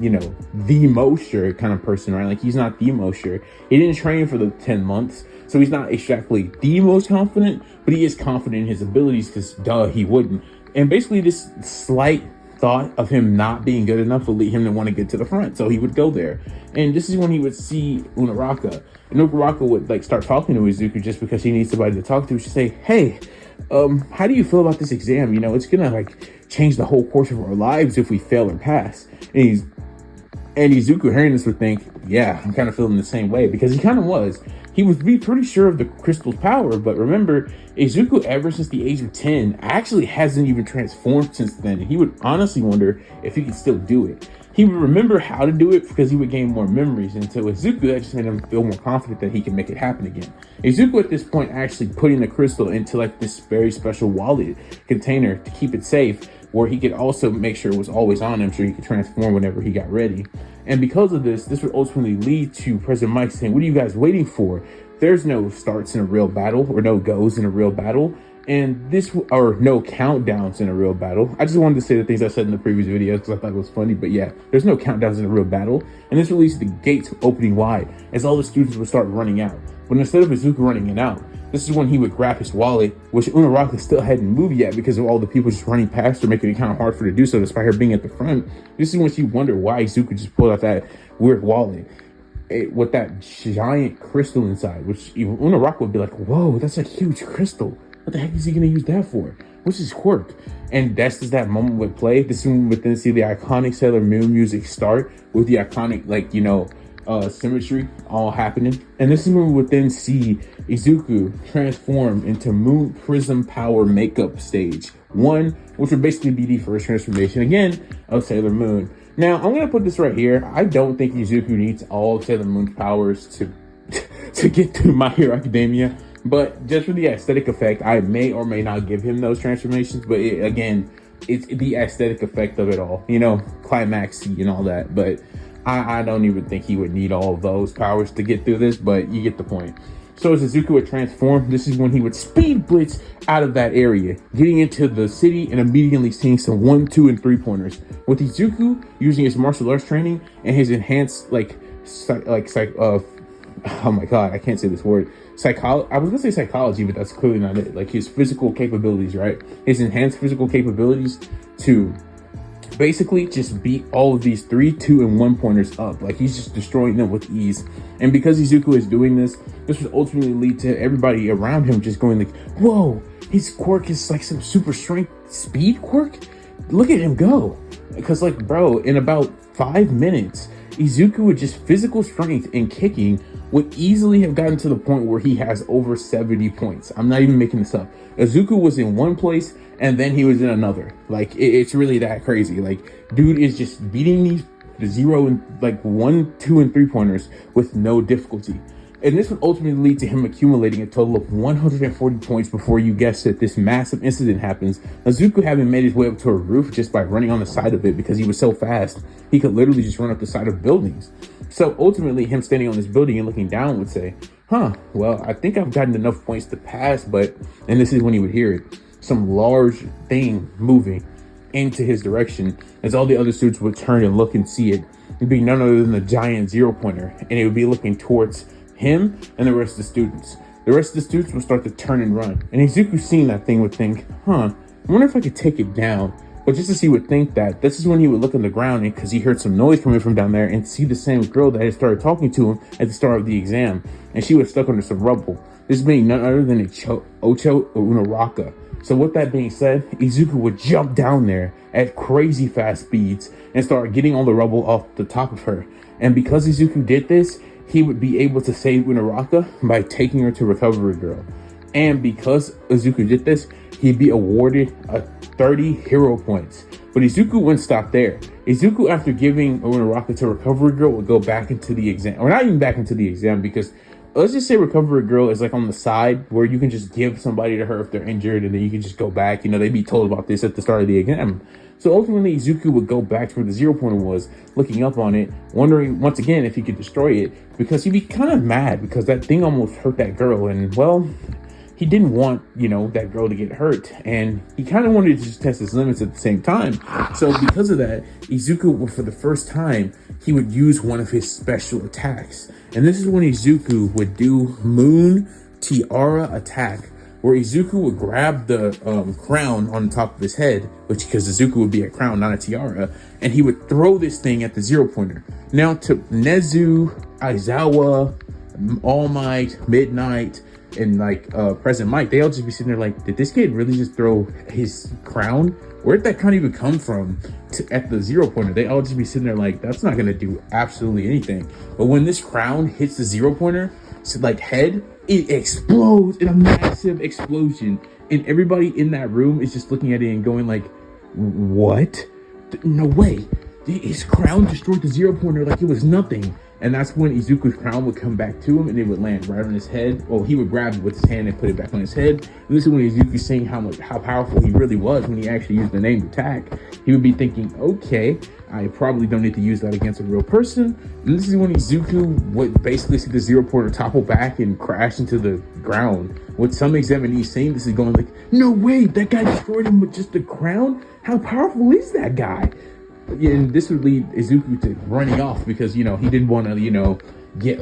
the most sure kind of person, right? Like, he's not the most sure. He didn't train for the 10 months, so he's not exactly the most confident, but he is confident in his abilities, because duh, he wouldn't. And basically this slight thought of him not being good enough would lead him to want to get to the front, so he would go there. And this is when he would see Unaraka, and Unaraka would like start talking to Izuku just because he needs somebody to talk to. She'd say, "Hey, how do you feel about this exam? It's gonna like change the whole course of our lives if we fail or pass." And Izuku, hearing this, would think, "Yeah, I'm kind of feeling the same way," because he kind of was. He would be pretty sure of the crystal's power, but remember, Izuku, ever since the age of 10, actually hasn't even transformed since then. He would honestly wonder if he could still do it. He would remember how to do it because he would gain more memories, and so Izuku, that just made him feel more confident that he can make it happen again. Izuku at this point actually putting the crystal into like this very special wallet container to keep it safe, where he could also make sure it was always on him so he could transform whenever he got ready. And because of this would ultimately lead to President Mike saying, "What are you guys waiting for? There's no starts in a real battle, or no goes in a real battle. And or no countdowns in a real battle." I just wanted to say the things I said in the previous videos because I thought it was funny, but yeah, there's no countdowns in a real battle. And this released the gates opening wide as all the students would start running out. But instead of Izuku running it out, This is when he would grab his wallet, which Unaraka still hadn't moved yet because of all the people just running past her, making it kind of hard for her to do so, despite her being at the front. This is when she wondered why Izuku just pulled out that weird wallet with that giant crystal inside, which even Unaraka would be like, whoa, that's a huge crystal. What the heck is he going to use that for? What's his quirk? And that's just that moment would play. This is when we then see the iconic Sailor Moon music start with the iconic, like, symmetry all happening. And this is when we would then see Izuku transform into Moon Prism Power Makeup Stage 1, which would basically be the first transformation again of Sailor Moon. Now, I'm going to put this right here. I don't think Izuku needs all of Sailor Moon's powers to get through My Hero Academia. But just for the aesthetic effect, I may or may not give him those transformations. But it's the aesthetic effect of it all. Climaxy and all that. But I don't even think he would need all of those powers to get through this. But you get the point. So as Izuku would transform, this is when he would speed blitz out of that area, getting into the city and immediately seeing some 1, 2, and 3-pointers. With Izuku using his martial arts training and his enhanced oh my god, I can't say this word. I was gonna say psychology, but that's clearly not it. Like his physical capabilities, right? His enhanced physical capabilities to basically just beat all of these 3, 2, and 1-pointers up. Like he's just destroying them with ease. And because Izuku is doing this would ultimately lead to everybody around him just going like, whoa, his quirk is like some super strength speed quirk. Look at him go. Because like, bro, in about 5 minutes, Izuku with just physical strength and kicking would easily have gotten to the point where he has over 70 points. I'm not even making this up. Izuku was in one place and then he was in another. Like it's really that crazy. Like dude is just beating these 0 and like 1, 2, and 3-pointers with no difficulty. And this would ultimately lead to him accumulating a total of 140 points before you guessed it, this massive incident happens. Izuku having made his way up to a roof just by running on the side of it because he was so fast. He could literally just run up the side of buildings. So ultimately him standing on this building and looking down would say, well, I think I've gotten enough points to pass, and this is when he would hear it, some large thing moving into his direction as all the other students would turn and look and see it. It'd be none other than the giant 0-pointer, and it would be looking towards him and the rest of the students. The rest of the students would start to turn and run. And Izuku seeing that thing would think, I wonder if I could take it down. But just as he would think that, this is when he would look on the ground because he heard some noise coming from down there and see the same girl that had started talking to him at the start of the exam. And she was stuck under some rubble. This being none other than Ocho Unaraka. So with that being said, Izuku would jump down there at crazy fast speeds and start getting all the rubble off the top of her. And because Izuku did this, he would be able to save Unaraka by taking her to Recovery Girl. And because Izuku did this, he'd be awarded 30 hero points. But Izuku wouldn't stop there. Izuku, after giving Unaraka to Recovery Girl, would go back into the exam. Or not even back into the exam, because let's just say Recovery Girl is like on the side where you can just give somebody to her if they're injured and then you can just go back. They'd be told about this at the start of the exam. So ultimately, Izuku would go back to where the 0-pointer was, looking up on it, wondering once again if he could destroy it, because he'd be kind of mad because that thing almost hurt that girl. And well, he didn't want, that girl to get hurt. And he kind of wanted to just test his limits at the same time. So because of that, Izuku, for the first time, he would use one of his special attacks. And this is when Izuku would do Moon Tiara Attack, where Izuku would grab the crown on top of his head, because Izuku would be a crown, not a tiara, and he would throw this thing at the 0-pointer. Now to Nezu, Aizawa, All Might, Midnight, and Present Might, they all just be sitting there like, did this kid really just throw his crown? Where'd that crown even come from at the 0-pointer? They all just be sitting there like, that's not gonna do absolutely anything. But when this crown hits the 0-pointer, head, it explodes in a massive explosion, and everybody in that room is just looking at it and going like, what? No way. His crown destroyed the 0-pointer like it was nothing. And that's when Izuku's crown would come back to him and it would land right on his head. Well, he would grab it with his hand and put it back on his head. And this is when Izuku's saying how powerful he really was when he actually used the named attack. He would be thinking, okay, I probably don't need to use that against a real person. And this is when Izuku would basically see the 0-pointer topple back and crash into the ground. With some examinees saying this is going like, no way, that guy destroyed him with just a crown? How powerful is that guy? And this would lead Izuku to running off because, he didn't want to, get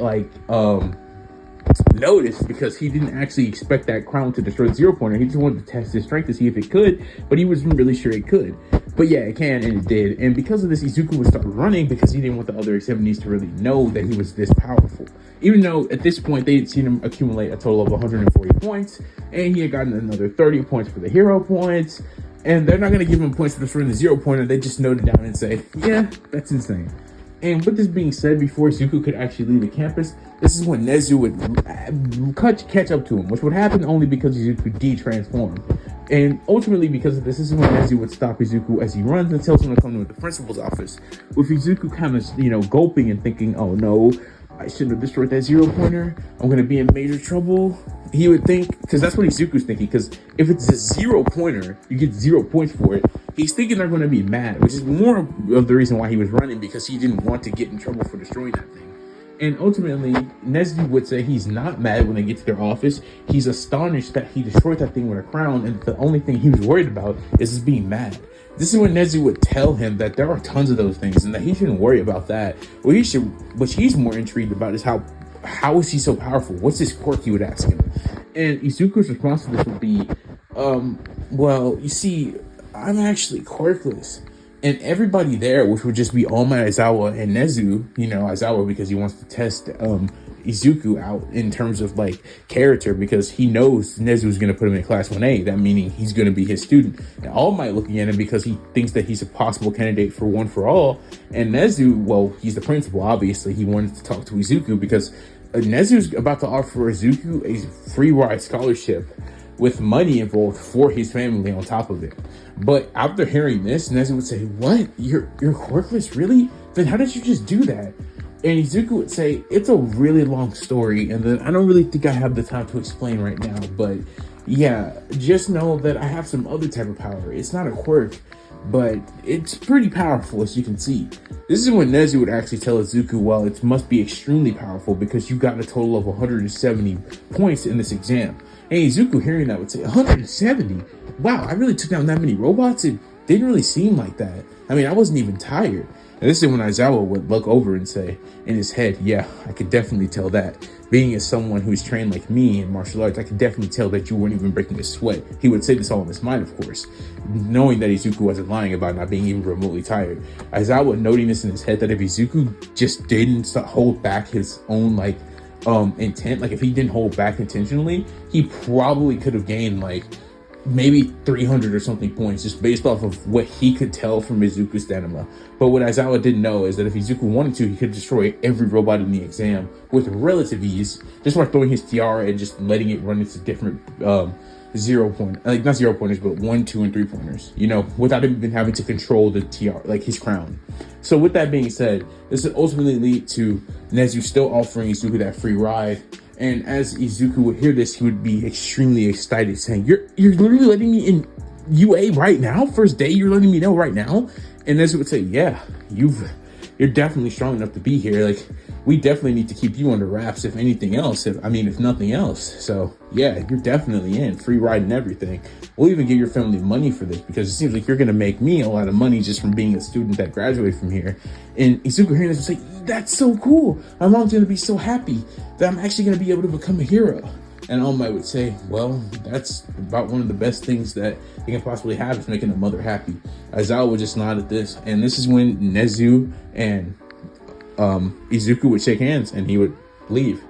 noticed because he didn't actually expect that crown to destroy the zero pointer. He just wanted to test his strength to see if it could, but he wasn't really sure it could. But yeah, it can, and it did. And because of this, Izuku would start running because he didn't want the other examinees to really know that he was this powerful. Even though at this point they had seen him accumulate a total of 140 points, and he had gotten another 30 points for the hero points. And they're not going to give him points for destroying the zero pointer. They just note it down and say, yeah, that's insane. And with this being said, before Izuku could actually leave the campus, this is when Nezu would catch up to him, which would happen only because Izuku de-transformed. And ultimately, because of this is when Nezu would stop Izuku as he runs and tells him to come to the principal's office. With Izuku kind of, gulping and thinking, oh no, I shouldn't have destroyed that zero pointer. I'm going to be in major trouble. He would think, because that's what Izuku's thinking, because if it's a zero pointer, you get 0 points for it. He's thinking they're going to be mad, which is more of the reason why he was running, because he didn't want to get in trouble for destroying that thing. And ultimately, Nezu would say he's not mad when they get to their office. He's astonished that he destroyed that thing with a crown, and the only thing he was worried about is just being mad. This is when Nezu would tell him that there are tons of those things and that he shouldn't worry about that. What he's more intrigued about is how is he so powerful? What's his quirk, he would ask him. And Izuku's response to this would be, well, you see, I'm actually quirkless. And everybody there, which would just be All Might, Aizawa, and Nezu, Aizawa because he wants to test Izuku out in terms of like character, because he knows Nezu's going to put him in class 1A, that meaning he's going to be his student. And All Might looking at him because he thinks that he's a possible candidate for One for All. And Nezu, well, he's the principal, obviously. He wanted to talk to Izuku because Nezu's about to offer Izuku a free ride scholarship with money involved for his family on top of it. But after hearing this, Nezu would say, what? You're quirkless, really? Then how did you just do that? And Izuku would say, it's a really long story, and then I don't really think I have the time to explain right now, but yeah, just know that I have some other type of power. It's not a quirk, but it's pretty powerful, as you can see. This is when Nezu would actually tell Izuku, well, it must be extremely powerful because you got a total of 170 points in this exam. And Izuku, hearing that, would say, 170? Wow, I really took down that many robots? It didn't really seem like that. I mean, I wasn't even tired. And this is when Aizawa would look over and say, in his head, yeah, I could definitely tell that. Being as someone who's trained like me in martial arts, I could definitely tell that you weren't even breaking a sweat. He would say this all in his mind, of course, knowing that Izuku wasn't lying about not being even remotely tired. Aizawa noting this in his head, that if Izuku just didn't hold back his own, intent, like if he didn't hold back intentionally, he probably could have gained maybe 300 or something points just based off of what he could tell from Izuku's stamina. But what Aizawa didn't know is that if Izuku wanted to, he could destroy every robot in the exam with relative ease, just by throwing his tiara and just letting it run into different not 0 pointers, but 1, 2, and 3 pointers, without him even having to control the tiara, his crown. So with that being said, this would ultimately lead to Nezu still offering Izuku that free ride. And as Izuku would hear this, he would be extremely excited, saying, You're literally letting me in UA right now? First day, you're letting me know right now? And Nezu would say, yeah, you're definitely strong enough to be here. We definitely need to keep you under wraps, if anything else, if nothing else. So yeah, you're definitely in, free ride and everything. We'll even give your family money for this, because it seems like you're going to make me a lot of money just from being a student that graduated from here. And Izuku hearing this would say, that's so cool. My mom's going to be so happy that I'm actually going to be able to become a hero. And All Might would say, well, that's about one of the best things that you can possibly have, is making a mother happy. Aizawa would just nod at this. And this is when Nezu and Izuku would shake hands and he would leave.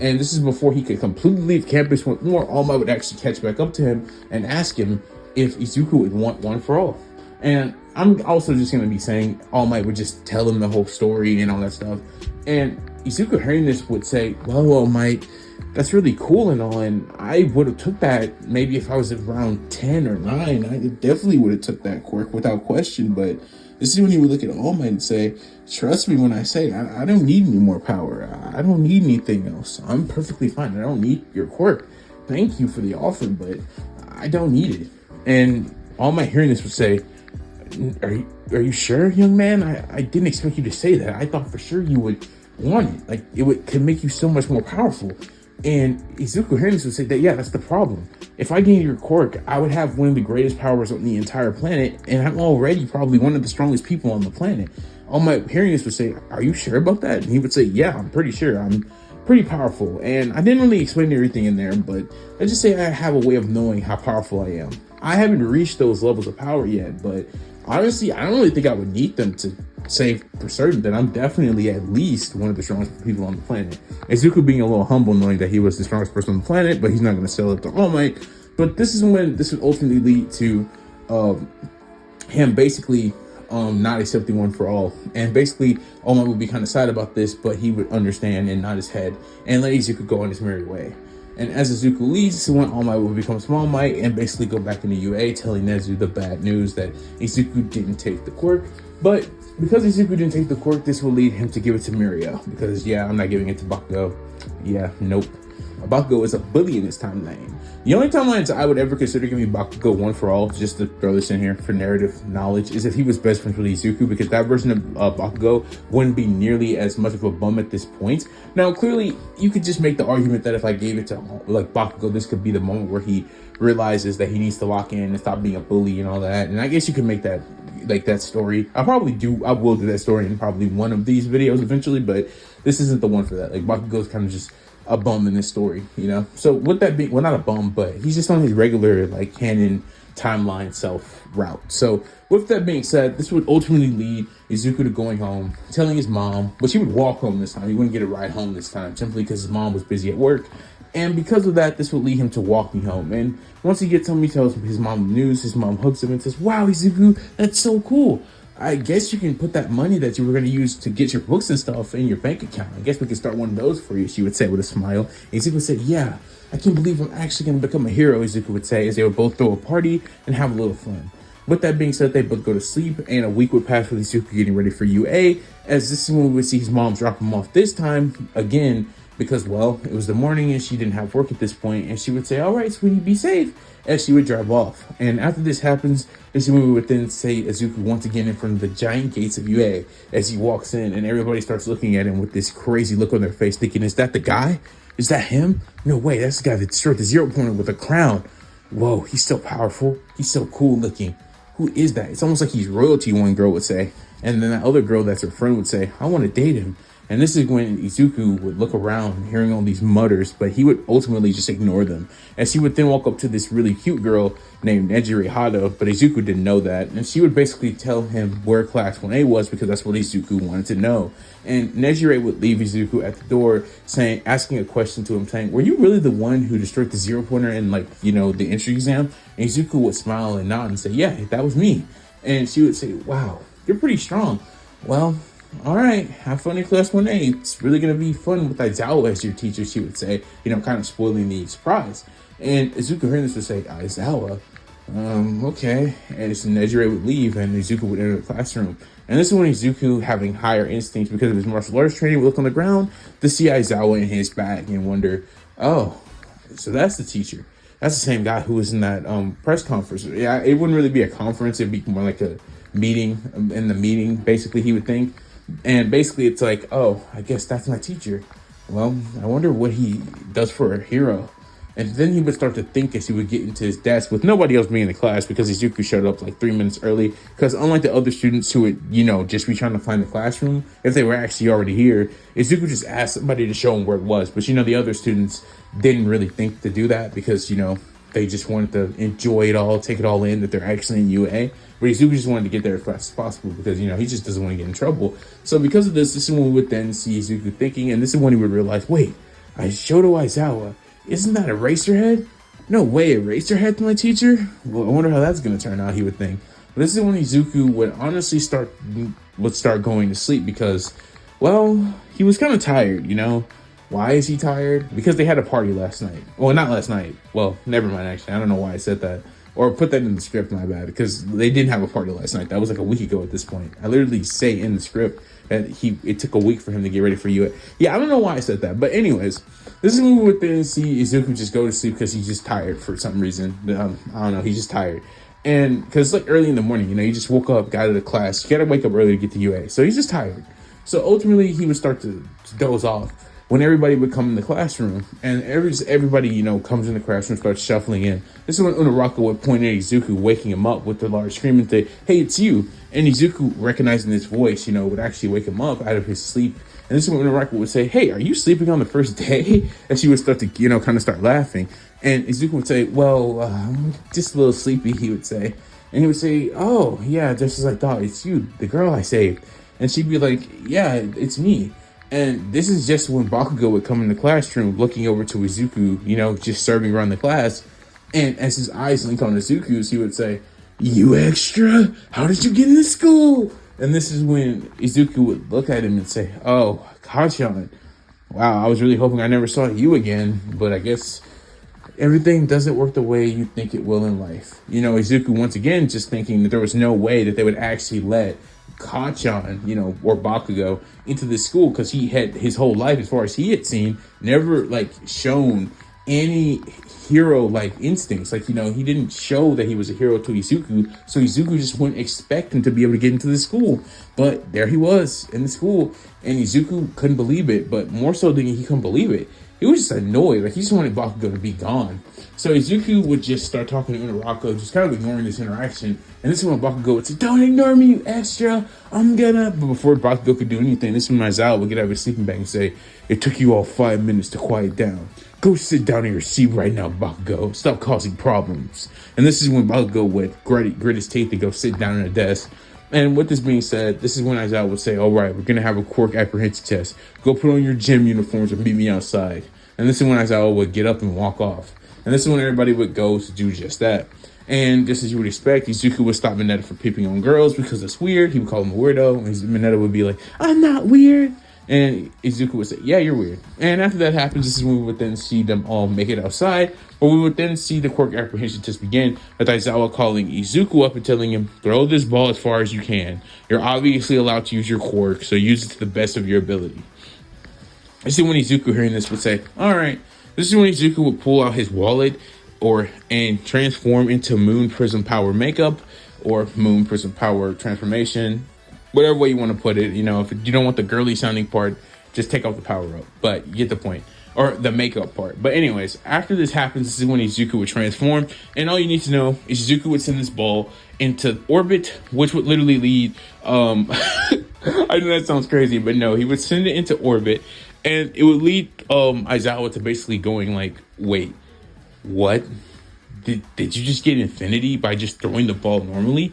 And this is before he could completely leave campus once more. All Might would actually catch back up to him and ask him if Izuku would want One for All. And I'm also just going to be saying All Might would just tell him the whole story and all that stuff. And Izuku hearing this would say, well, All Might, that's really cool and all, and I would have took that maybe if I was around 10 or 9. I definitely would have took that quirk without question. But this is when he would look at All Might and say, trust me when I say I don't need any more power. I don't need anything else. I'm perfectly fine. I don't need your quirk. Thank you for the offer, but I don't need it. And All Might hearing this would say, are you sure, young man? I didn't expect you to say that. I thought for sure you would want it. It could make you so much more powerful. And Izuku hearing this would say that, yeah, that's the problem. If I gained your quirk, I would have one of the greatest powers on the entire planet, and I'm already probably one of the strongest people on the planet. All Might hearing this would say, are you sure about that? And he would say, yeah, I'm pretty sure. I'm pretty powerful. And I didn't really explain everything in there, but let's just say I have a way of knowing how powerful I am. I haven't reached those levels of power yet, but honestly, I don't really think I would need them to say for certain that I'm definitely at least one of the strongest people on the planet. Izuku being a little humble, knowing that he was the strongest person on the planet, but he's not going to sell it to All Might. But this is when this would ultimately lead to him basically not accepting One for All, and basically All Might would be kind of sad about this, but he would understand and nod his head and let Izuku go on his merry way. And as Izuku leaves, this is when All Might will become Small Might and basically go back into UA, telling Nezu the bad news that Izuku didn't take the quirk. But because Izuku didn't take the quirk, this will lead him to give it to Midoriya, because yeah, I'm not giving it to Bakugo. Yeah, nope. Bakugo is a bully in his timeline. The only timelines I would ever consider giving Bakugo One for All, just to throw this in here for narrative knowledge, is if he was best friends with Izuku, because that version of Bakugo wouldn't be nearly as much of a bum at this point. Now, clearly, you could just make the argument that if I gave it to like Bakugo, this could be the moment where he realizes that he needs to lock in and stop being a bully and all that. And I guess you could make that like that story. I will do that story in probably one of these videos eventually, but this isn't the one for that. Like Bakugo's kind of just a bum in this story, you know? So with that being, well, not a bum, but he's just on his regular like canon timeline self route. So with that being said, this would ultimately lead Izuku to going home, telling his mom, but she would walk home this time. He wouldn't get a ride home this time, simply because his mom was busy at work. And because of that, this would lead him to walking home. And once he gets home, he tells his mom the news. His mom hugs him and says, "Wow, Izuku, that's so cool. I guess you can put that money that you were going to use to get your books and stuff in your bank account. I guess we can start one of those for you," she would say with a smile. And Izuku said, "Yeah, I can't believe I'm actually going to become a hero," Izuku would say, as they would both throw a party and have a little fun. With that being said, they both go to sleep, and a week would pass with Izuku getting ready for UA, as this is when we would see his mom drop him off this time again, because, well, it was the morning and she didn't have work at this point, and she would say, "All right, sweetie, be safe," as she would drive off. And after this happens, this is when we would then say Izuku once again in front of the giant gates of UA, as he walks in, and everybody starts looking at him with this crazy look on their face, thinking, "Is that the guy? Is that him? No way, that's the guy that destroyed the Zero Pointer with a crown. Whoa, he's so powerful. He's so cool looking. Who is that? It's almost like he's royalty," one girl would say. And then that other girl that's her friend would say, "I want to date him." And this is when Izuku would look around, hearing all these mutters, but he would ultimately just ignore them, as he would then walk up to this really cute girl named Nejire Hado, but Izuku didn't know that. And she would basically tell him where Class 1A was, because that's what Izuku wanted to know. And Nejire would leave Izuku at the door, asking a question to him, saying, "Were you really the one who destroyed the Zero Pointer in, like, you know, the entry exam?" And Izuku would smile and nod and say, "Yeah, that was me." And she would say, "Wow, you're pretty strong. Well, all right, have fun in Class 1A. It's really going to be fun with Aizawa as your teacher," she would say, you know, kind of spoiling the surprise. And Izuku hearing this would say, "Aizawa? Okay." And Nejire would leave, and Izuku would enter the classroom. And this is when Izuku, having higher instincts because of his martial arts training, would look on the ground to see Aizawa in his bag and wonder, "Oh, so that's the teacher. That's the same guy who was in that press conference." Yeah, it wouldn't really be a conference. It'd be more like a meeting. In the meeting, basically, he would think. And basically, it's like, "Oh, I guess that's my teacher. Well, I wonder what he does for a hero." And then he would start to think as he would get into his desk with nobody else being in the class, because Izuku showed up like 3 minutes early. Because unlike the other students who would, you know, just be trying to find the classroom, if they were actually already here, Izuku just asked somebody to show him where it was. But, you know, the other students didn't really think to do that, because, you know, they just wanted to enjoy it all, take it all in, that they're actually in UA. But Izuku just wanted to get there as fast as possible, because, you know, he just doesn't want to get in trouble. So because of this is when we would then see Izuku thinking, and this is when he would realize, "Wait, Shoto Aizawa, isn't that Eraserhead? No way, Eraserhead's my teacher? Well, I wonder how that's going to turn out," he would think. But this is when Izuku would honestly start going to sleep, because, well, he was kind of tired, you know? Why is he tired? Because they had a party last night. Well, not last night. Well, never mind, actually. I don't know why I said that. Or put that in the script, my bad. Because they didn't have a party last night. That was like a week ago at this point. I literally say in the script that it took a week for him to get ready for UA. Yeah, I don't know why I said that. But anyways, this is when we would then see Izuku just go to sleep because he's just tired for some reason. I don't know. He's just tired. And because it's like early in the morning, you know, you just woke up, got out of class. You got to wake up early to get to UA. So he's just tired. So ultimately, he would start to doze off. when everybody would come in the classroom, and everybody, comes in the classroom, starts shuffling in. This is when Unaraka would point at Izuku, waking him up with the large scream and say, "Hey, it's you." And Izuku, recognizing his voice, would actually wake him up out of his sleep. And this is when Unaraka would say, "Hey, are you sleeping on the first day?" And she would start to, kind of start laughing. And Izuku would say, "Well, just a little sleepy," he would say. And he would say, "Oh, yeah, just as I thought, it's you, the girl I saved." And she'd be like, "Yeah, it's me." And this is just when Bakugo would come in the classroom, looking over to Izuku, just serving around the class. And as his eyes linked on Izuku's, he would say, "You extra? How did you get into school?" And this is when Izuku would look at him and say, "Oh, Kachan, wow, I was really hoping I never saw you again, but I guess everything doesn't work the way you think it will in life." Izuku, once again, just thinking that there was no way that they would actually let Kachan, or Bakugo into this school, because he had his whole life, as far as he had seen, never shown any hero instincts. He didn't show that he was a hero to Izuku, so Izuku just wouldn't expect him to be able to get into the school. But there he was in the school, and Izuku couldn't believe it. But more so than he couldn't believe it, he was just annoyed. He just wanted Bakugo to be gone. So Izuku would just start talking to Unaraka, just kind of ignoring this interaction. And this is when Bakugo would say, "Don't ignore me, you extra. I'm gonna..." But before Bakugo could do anything, this is when Aizawa would get out of his sleeping bag and say, "It took you all 5 minutes to quiet down. Go sit down in your seat right now, Bakugo. Stop causing problems." And this is when Bakugo would grit his teeth to go sit down at a desk. And with this being said, this is when Aizawa would say, "All right, we're going to have a quirk apprehension test. Go put on your gym uniforms and meet me outside." And this is when Aizawa would get up and walk off. And this is when everybody would go to do just that. And just as you would expect, Izuku would stop Mineta from peeping on girls because it's weird. He would call him a weirdo. And Mineta would be like, "I'm not weird." And Izuku would say, "Yeah, you're weird." And after that happens, this is when we would then see them all make it outside. Or we would then see the quirk apprehension test begin, with Aizawa calling Izuku up and telling him, "Throw this ball as far as you can. You're obviously allowed to use your quirk, so use it to the best of your ability." This is when Izuku, hearing this, would say, "All right." This is when Izuku would pull out his wallet and transform into Moon Prism Power Makeup or Moon Prism Power Transformation. Whatever way you want to put it. If you don't want the girly sounding part, just take off the power up. But you get the point. Or the makeup part. But anyways, after this happens, this is when Izuku would transform. And all you need to know is Izuku would send this ball into orbit, which would literally lead... I know that sounds crazy, but no. He would send it into orbit. And it would lead Aizawa to basically going "Wait, what? Did you just get infinity by just throwing the ball normally?"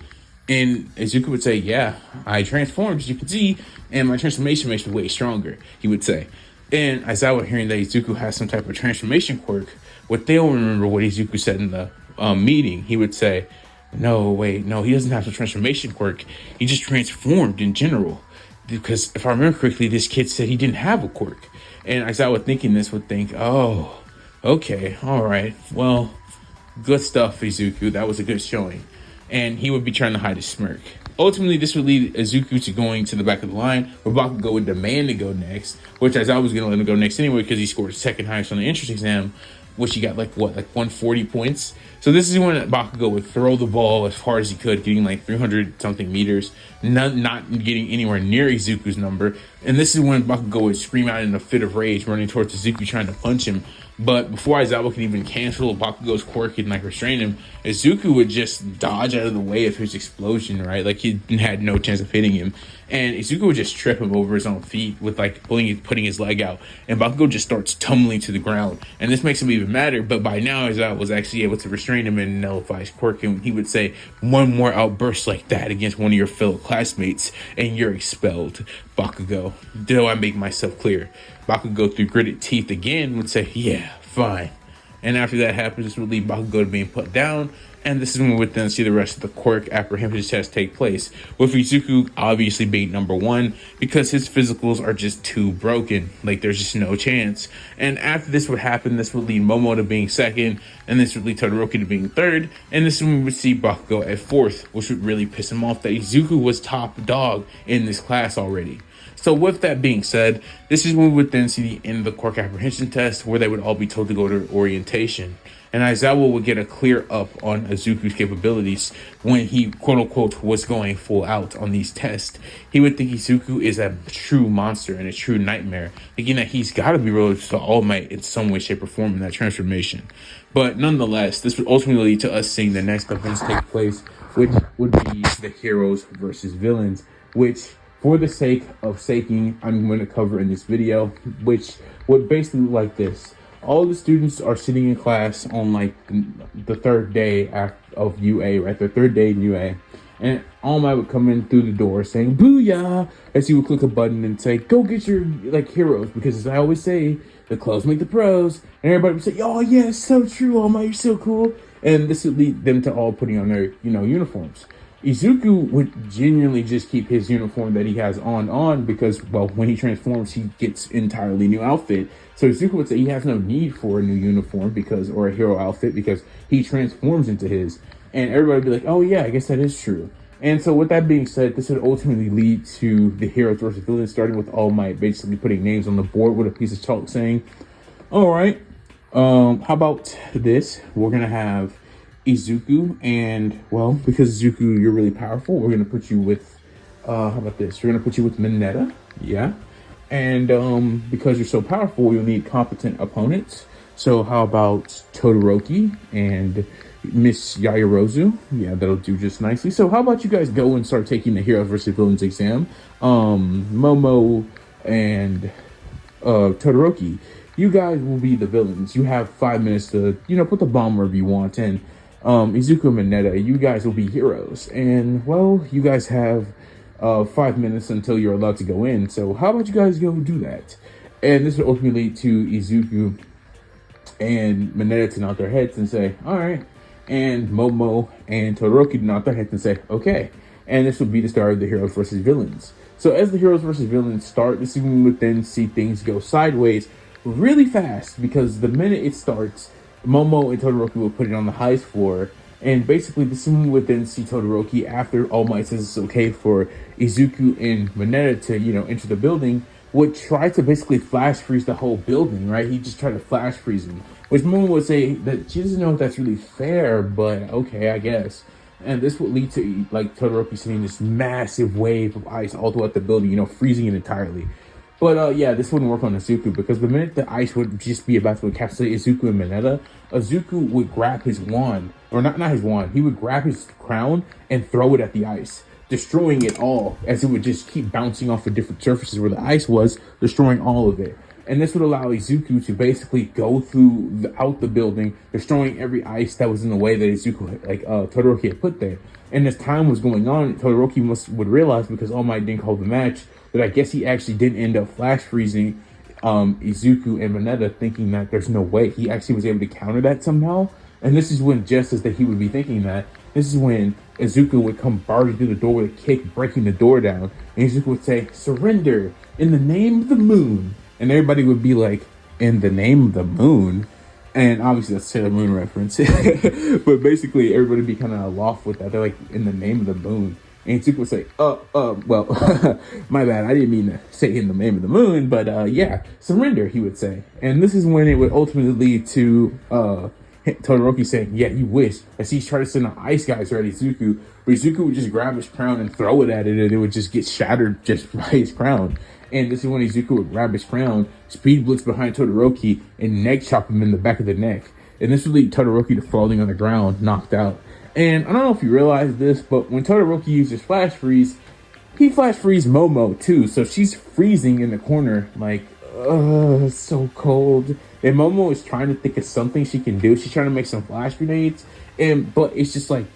And Izuku would say, "Yeah, I transformed, as you can see, and my transformation makes me way stronger," he would say. And Aizawa, hearing that Izuku has some type of transformation quirk, what they don't remember what Izuku said in the meeting, he would say, "No, wait, no, he doesn't have the transformation quirk. He just transformed in general. Because if I remember correctly, this kid said he didn't have a quirk." And Aizawa, thinking this, would think, "Oh, okay, all right. Well, good stuff, Izuku. That was a good showing." And he would be trying to hide his smirk. Ultimately, this would lead Izuku to going to the back of the line, where Bakugo would demand to go next, which Aizawa was going to let him go next anyway because he scored second highest on the entrance exam, which he got 140 points. So this is when Bakugo would throw the ball as far as he could, getting 300 something meters, not getting anywhere near Izuku's number. And this is when Bakugo would scream out in a fit of rage, running towards Izuku, trying to punch him. But before Aizawa could even cancel Bakugo's quirk and restrain him, Izuku would just dodge out of the way of his explosion, right? He had no chance of hitting him. And Izuku would just trip him over his own feet with putting his leg out. And Bakugo just starts tumbling to the ground. And this makes him even madder. But by now, Aizawa was actually able to restrain him and nullify his quirk. And he would say, "One more outburst like that against one of your fellow classmates, and you're expelled, Bakugo. Do I make myself clear?" Bakugo, through gritted teeth again, would say, "Yeah, fine." And after that happens, this would lead Bakugo to being put down. And this is when we would then see the rest of the quirk apprehension test take place, with Izuku obviously being number one because his physicals are just too broken. There's just no chance. And after this would happen, this would lead Momo to being second, and this would lead Todoroki to being third. And this is when we would see Bakugo at fourth, which would really piss him off that Izuku was top dog in this class already. So with that being said, this is when we would then see the end of the quirk apprehension test, where they would all be told to go to orientation. and Aizawa would get a clear up on Izuku's capabilities when he quote unquote was going full out on these tests. He would think Izuku is a true monster and a true nightmare, thinking that he's got to be related to All Might in some way, shape, or form in that transformation. But nonetheless, this would ultimately lead to us seeing the next events take place, which would be the heroes versus villains, which, for the sake of saking, I'm going to cover in this video, which would basically look like this. All the students are sitting in class on like the third day of UA, right? The third day in UA. And All Might would come in through the door saying, "Booyah!" as he would click a button and say, "Go get your like heroes," because as I always say, the clothes make the pros. And everybody would say, "Oh yes, so true, All Might, you're so cool." And this would lead them to all putting on their, uniforms. Izuku would genuinely just keep his uniform that he has on because, well, when he transforms, he gets entirely new outfit. So Izuku would say he has no need for a new uniform or a hero outfit because he transforms into his. And everybody would be like, "Oh yeah, I guess that is true." And so with that being said, this would ultimately lead to the heroes versus villains, starting with All Might basically putting names on the board with a piece of chalk saying, "All right, how about this? We're going to have Izuku, and well, because Izuku, you're really powerful, we're gonna put you with how about this? We're gonna put you with Mineta, yeah. And because you're so powerful, you'll need competent opponents. So how about Todoroki and Miss Yaoyorozu? Yeah, that'll do just nicely. So how about you guys go and start taking the Heroes versus Villains exam? Momo and Todoroki, you guys will be the villains. You have 5 minutes to, put the bomb wherever you want, and Izuku and Mineta, you guys will be heroes. And, well, you guys have 5 minutes until you're allowed to go in. So how about you guys go do that? And this will ultimately lead to Izuku and Mineta to nod their heads and say, "All right." And Momo and Todoroki to nod their heads and say, "Okay." And this will be the start of the heroes versus villains. So as the heroes versus villains start, this is when we would then see things go sideways really fast, because the minute it starts, Momo and Todoroki will put it on the highest floor, and basically this is when we would then see Todoroki, after All Might says it's okay for Izuku and Mineta to, enter the building, would try to basically flash freeze the whole building, right? He just tried to flash freeze them, which Momo would say that she doesn't know if that's really fair, but okay, I guess. And this would lead to like Todoroki seeing this massive wave of ice all throughout the building, freezing it entirely. But yeah, this wouldn't work on Izuku, because the minute the ice would just be about to encapsulate Izuku and Mineta, Izuku would grab his wand, or not his wand, he would grab his crown and throw it at the ice, destroying it all, as it would just keep bouncing off of different surfaces where the ice was, destroying all of it. And this would allow Izuku to basically go out the building, destroying every ice that was in the way that Todoroki had put there. And as time was going on, Todoroki would realize, because All Might didn't call the match, that I guess he actually didn't end up flash freezing Izuku and Mineta, thinking that there's no way. He actually was able to counter that somehow. And this is when, just as that he would be thinking that, this is when Izuku would come barging through the door with a kick, breaking the door down. And Izuku would say, "Surrender in the name of the moon." And everybody would be like, "In the name of the moon?" And obviously that's a Sailor Moon reference. But basically everybody would be kind of aloft with that. They're like, "In the name of the moon." And Izuku would say, well, my bad. I didn't mean to say "in the name of the moon," but yeah, surrender, he would say. And this is when it would ultimately lead to Todoroki saying, "Yeah, you wish," as he tried to send the ice guys right at Izuku. But Izuku would just grab his crown and throw it at it, and it would just get shattered just by his crown. And this is when Izuku would grab his crown, speed blitz behind Todoroki, and neck chop him in the back of the neck. And this would lead Todoroki to falling on the ground, knocked out. And I don't know if you realize this, but when Todoroki uses flash freeze, he flash freeze Momo too. So she's freezing in the corner, like, it's so cold. And Momo is trying to think of something she can do. She's trying to make some flash grenades, but it's just like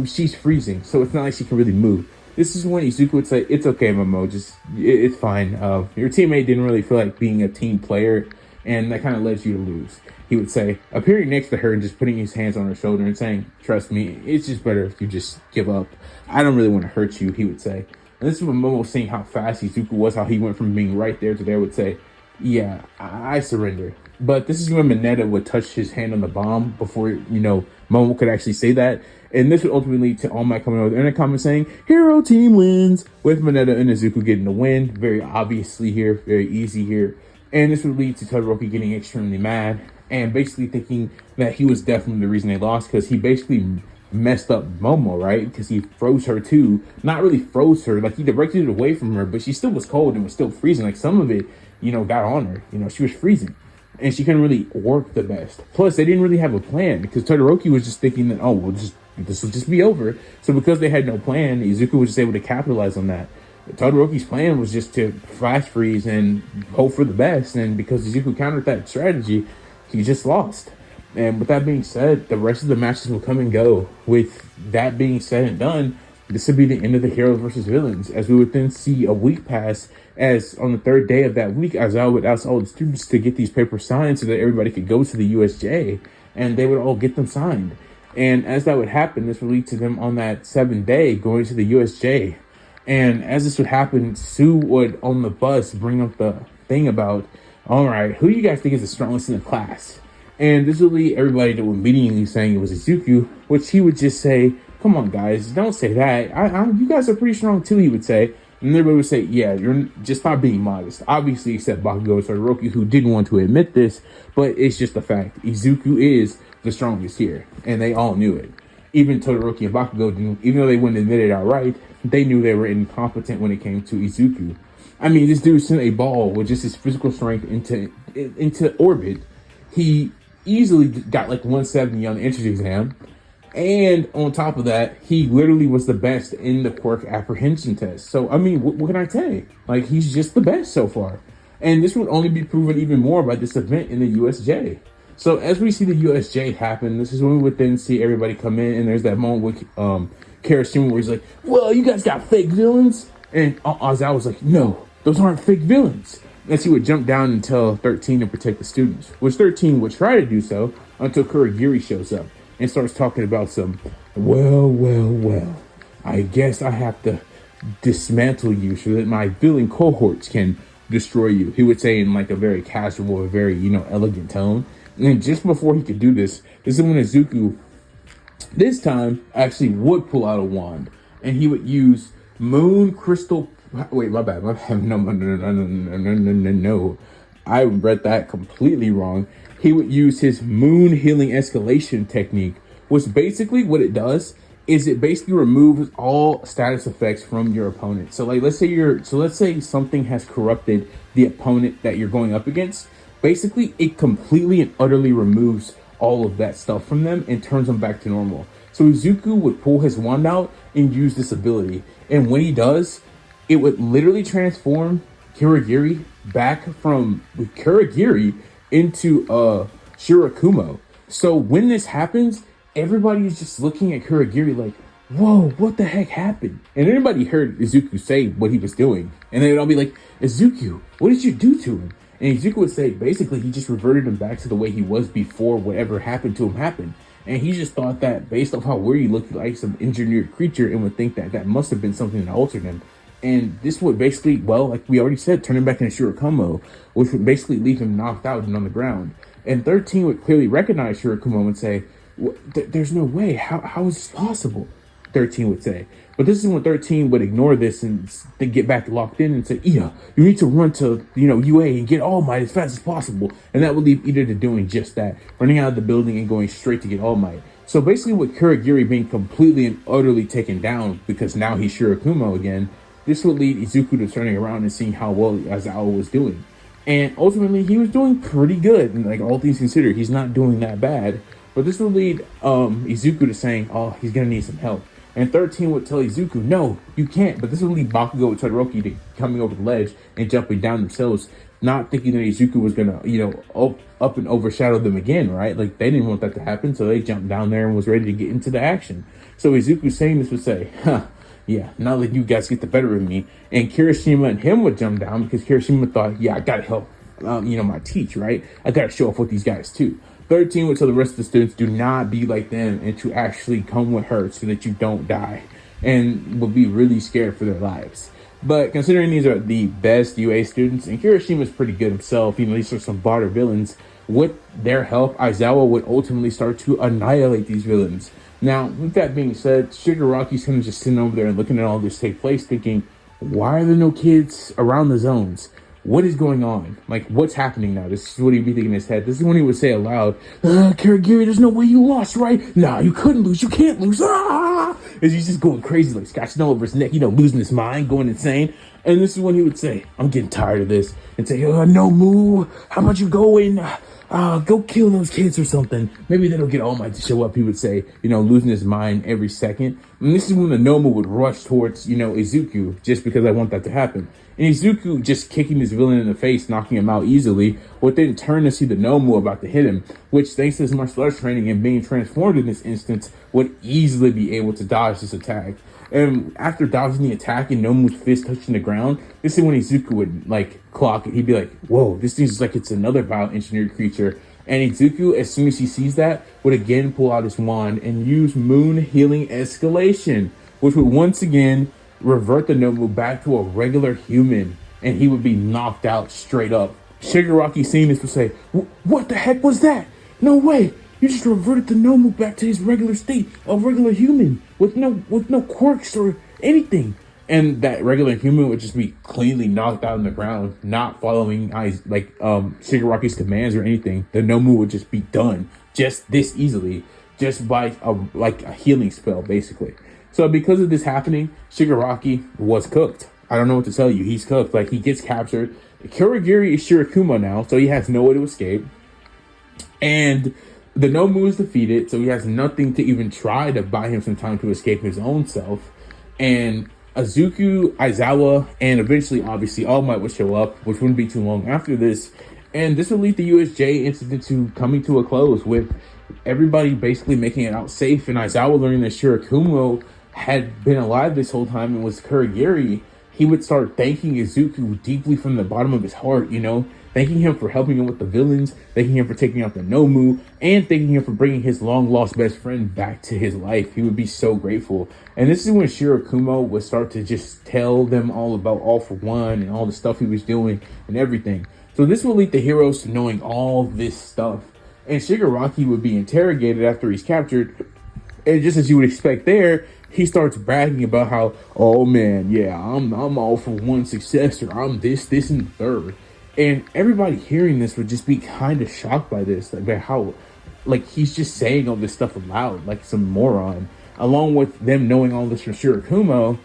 she's freezing, so it's not like she can really move. This is when Izuku would say, "It's okay, Momo, it's fine. Your teammate didn't really feel like being a team player, and that kind of led you to lose." He would say, appearing next to her and just putting his hands on her shoulder and saying, "Trust me, it's just better if you just give up. I don't really want to hurt you," he would say. And this is when Momo, seeing how fast Izuku was, how he went from being right there to there, would say, "Yeah, I surrender." But this is when Mineta would touch his hand on the bomb before, Momo could actually say that. And this would ultimately lead to All Might coming over the intercom and saying, "Hero team wins," with Mineta and Izuku getting the win. Very obviously here, very easy here. And this would lead to Todoroki getting extremely mad, and basically thinking that he was definitely the reason they lost, because he basically messed up Momo, right? Because he froze her too. Not really froze her, like he directed it away from her, but she still was cold and was still freezing. Like some of it, got on her. She was freezing. And she couldn't really work the best. Plus, they didn't really have a plan, because Todoroki was just thinking that, oh, well, this will just be over. So because they had no plan, Izuku was just able to capitalize on that. Todoroki's plan was just to flash freeze and hope for the best. And because Izuku countered that strategy, he just lost. And with that being said, the rest of the matches will come and go. With that being said and done, this would be the end of the heroes versus villains, as we would then see a week pass, as on the third day of that week, as I would ask all the students to get these papers signed so that everybody could go to the USJ and they would all get them signed. And as that would happen, this would lead to them on that 7th day going to the USJ. And as this would happen, Sue would on the bus bring up the thing about, all right, who do you guys think is the strongest in the class? And this would lead everybody to immediately saying it was Izuku, which he would just say, come on, guys, don't say that. You guys are pretty strong too, he would say. And everybody would say, yeah, you're just stop being modest. Obviously, except Bakugo and Todoroki, who didn't want to admit this, but it's just a fact. Izuku is the strongest here, and they all knew it. Even Todoroki and Bakugo didn't, even though they wouldn't admit it outright, they knew they were incompetent when it came to Izuku. I mean, this dude sent a ball with just his physical strength into orbit. He easily got like 170 on the entrance exam. And on top of that, he literally was the best in the quirk apprehension test. So, I mean, what can I say? Like, he's just the best so far. And this would only be proven even more by this event in the USJ. So, as we see the USJ happen, this is when we would then see everybody come in. And there's that moment with Kirishima where he's like, well, you guys got fake villains? And Aizawa was like, no, those aren't fake villains. And he would jump down and tell 13 to protect the students, which 13 would try to do so until Kurogiri shows up and starts talking about some, well, I guess I have to dismantle you so that my villain cohorts can destroy you. He would say in like a very casual, a very, elegant tone. And then just before he could do this is when Izuku, this time, actually would pull out a wand. And he would use moon crystal. Wait, my bad. No. I read that completely wrong. He would use his moon healing escalation technique, which basically what it does is it basically removes all status effects from your opponent. So like, let's say something has corrupted the opponent that you're going up against. Basically, it completely and utterly removes all of that stuff from them and turns them back to normal. So Izuku would pull his wand out and use this ability. And when he does, it would literally transform Kurogiri back from Kurogiri into Shirakumo. So when this happens, everybody is just looking at Kurogiri like, whoa, what the heck happened? And everybody heard Izuku say what he was doing. And they would all be like, Izuku, what did you do to him? And Izuku would say, basically, he just reverted him back to the way he was before whatever happened to him happened. And he just thought that based off how weird he looked like some engineered creature and would think that that must have been something that altered him. And this would basically, well, like we already said, turn him back into Shirakumo, which would basically leave him knocked out and on the ground. And 13 would clearly recognize Shirakumo and say, there's no way. How is this possible? 13 would say. But this is when 13 would ignore this and they get back locked in and say, Ida, you need to run to, UA and get All Might as fast as possible. And that would leave Ida to doing just that, running out of the building and going straight to get All Might. So basically with Kurogiri being completely and utterly taken down because now he's Shirakumo again, this would lead Izuku to turning around and seeing how well Aizawa was doing. And ultimately, he was doing pretty good. And like all things considered, he's not doing that bad. But this would lead Izuku to saying, oh, he's going to need some help. And 13 would tell Izuku, no, you can't. But this would lead Bakugo and Todoroki to coming over the ledge and jumping down themselves, not thinking that Izuku was going to, up and overshadow them again, right? Like, they didn't want that to happen. So they jumped down there and was ready to get into the action. So Izuku saying this would say, yeah, now that you guys get the better of me. And Kirishima and him would jump down because Kirishima thought, yeah, I got to help, my teach, right? I got to show off with these guys too. 13 would tell the rest of the students, do not be like them and to actually come with her so that you don't die, and will be really scared for their lives. But considering these are the best UA students, and Kirishima's pretty good himself, these are some barter villains, with their help, Aizawa would ultimately start to annihilate these villains. Now, with that being said, Shigaraki's kind of just sitting over there and looking at all this take place, thinking, why are there no kids around the zones? what is going on? Like, what's happening now? This is what he'd be thinking in his head. This is when he would say aloud, Karagiri, there's no way you lost, right? Nah, you couldn't lose. You can't lose. Ah! As he's just going crazy, like scratching all over his neck, losing his mind, going insane. And this is when he would say, I'm getting tired of this. And say, no, Moo, how about you go and go kill those kids or something. Maybe that'll get All Might to show up, he would say, losing his mind every second. And this is when the Nomu would rush towards, Izuku, just because I want that to happen. And Izuku just kicking this villain in the face, knocking him out easily, would then turn to see the Nomu about to hit him, which, thanks to his martial arts training and being transformed in this instance, would easily be able to dodge this attack. And after dodging the attack and Nomu's fist touching the ground, this is when Izuku would, clock it. He'd be like, whoa, this seems like it's another bioengineered creature. And Izuku, as soon as he sees that, would again pull out his wand and use Moon Healing Escalation, which would once again revert the Nomu back to a regular human, and he would be knocked out straight up. Shigaraki seeing this would say, what the heck was that? No way! You just reverted the Nomu back to his regular state, a regular human, with no quirks or anything. And that regular human would just be cleanly knocked out on the ground, not following Shigaraki's commands or anything. The Nomu would just be done, just this easily, just by a healing spell, basically. So because of this happening, Shigaraki was cooked. I don't know what to tell you. He's cooked. He gets captured. Kurogiri is Shirokuma now, so he has no way to escape. And the Nomu is defeated, so he has nothing to even try to buy him some time to escape his own self. And Izuku, Aizawa, and eventually, obviously, All Might would show up, which wouldn't be too long after this. And this would lead the USJ incident to coming to a close, with everybody basically making it out safe, and Aizawa learning that Shirokuma had been alive this whole time and was Kurogiri. He would start thanking Izuku deeply from the bottom of his heart, thanking him for helping him with the villains, thanking him for taking out the Nomu, and thanking him for bringing his long-lost best friend back to his life. He would be so grateful. And this is when Shirokuma would start to just tell them all about All For One and all the stuff he was doing and everything. So this will lead the heroes to knowing all this stuff. And Shigaraki would be interrogated after he's captured. And just as you would expect there, he starts bragging about how, oh man, yeah, I'm All For One successor. I'm this, and the third. And everybody hearing this would just be kind of shocked by this, about how, he's just saying all this stuff aloud, like some moron. Along with them knowing all this from Shirokuma,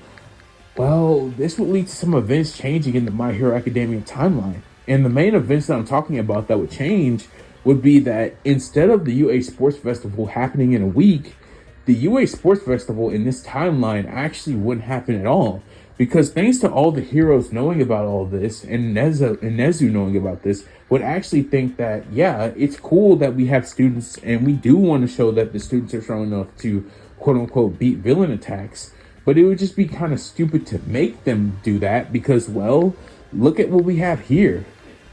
well, this would lead to some events changing in the My Hero Academia timeline. And the main events that I'm talking about that would change would be that instead of the UA Sports Festival happening in a week, the UA Sports Festival in this timeline actually wouldn't happen at all. Because thanks to all the heroes knowing about all this, and Nezu knowing about this, would actually think that, yeah, it's cool that we have students, and we do want to show that the students are strong enough to, quote-unquote, beat villain attacks. But it would just be kind of stupid to make them do that, because, well, look at what we have here.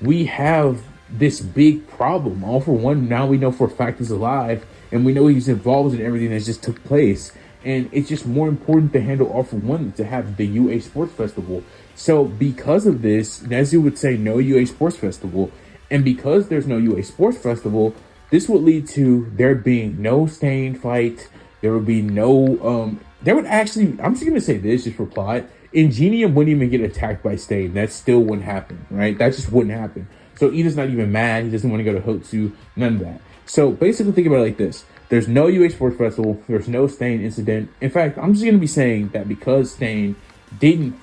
We have this big problem. All For One, now we know for a fact is alive, and we know he's involved in everything that just took place. And it's just more important to handle All For One than to have the UA Sports Festival. So because of this, Nezu would say no UA Sports Festival. And because there's no UA Sports Festival, this would lead to there being no Stain fight. There would be no, there would actually, I'm just going to say this just for plot. Ingenium wouldn't even get attacked by Stain. That still wouldn't happen, right? That just wouldn't happen. So Ida's not even mad. He doesn't want to go to Hotsu. None of that. So basically think about it like this. There's no UA Sports Festival. There's no Stain incident. In fact, I'm just going to be saying that because Stain didn't,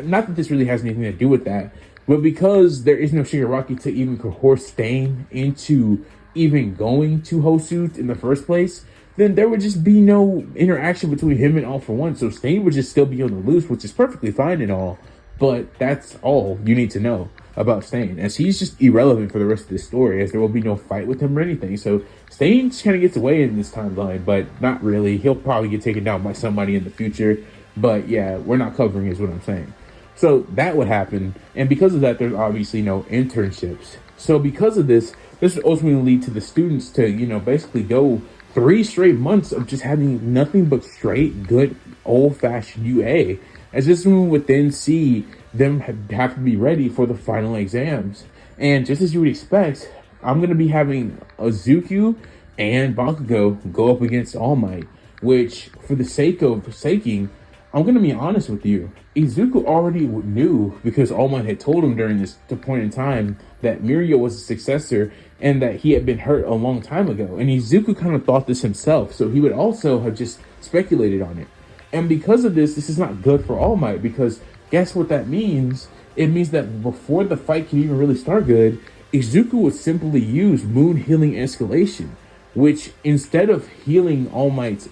not that this really has anything to do with that, but because there is no Shigaraki to even coerce Stain into even going to Hotsu in the first place, then there would just be no interaction between him and All For One. So Stain would just still be on the loose, which is perfectly fine and all. But that's all you need to know about Stain, as he's just irrelevant for the rest of this story, as there will be no fight with him or anything. So Stain just kind of gets away in this timeline, but not really. He'll probably get taken down by somebody in the future. But yeah, we're not covering is what I'm saying. So that would happen. And because of that, there's obviously no internships. So because of this would ultimately lead to the students to, basically go 3 straight months of just having nothing but straight, good, old-fashioned UA. As this one would then see them have to be ready for the final exams. And just as you would expect, I'm going to be having Izuku and Bakugo go up against All Might, which, for the sake of forsaking, I'm gonna be honest with you. Izuku already knew because All Might had told him during this point in time that Miria was a successor and that he had been hurt a long time ago. And Izuku kind of thought this himself, so he would also have just speculated on it. And because of this is not good for All Might because guess what that means? It means that before the fight can even really start good, Izuku would simply use Moon Healing Escalation, which instead of healing All Might's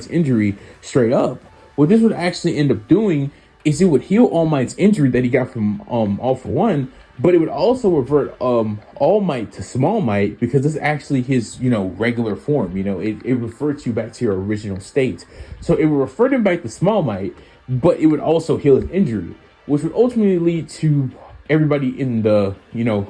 injury straight up, what this would actually end up doing is it would heal All Might's injury that he got from All For One, but it would also revert All Might to Small Might because it's actually his regular form. It reverts you back to your original state. So it would revert him back to Small Might, but it would also heal his injury, which would ultimately lead to everybody in the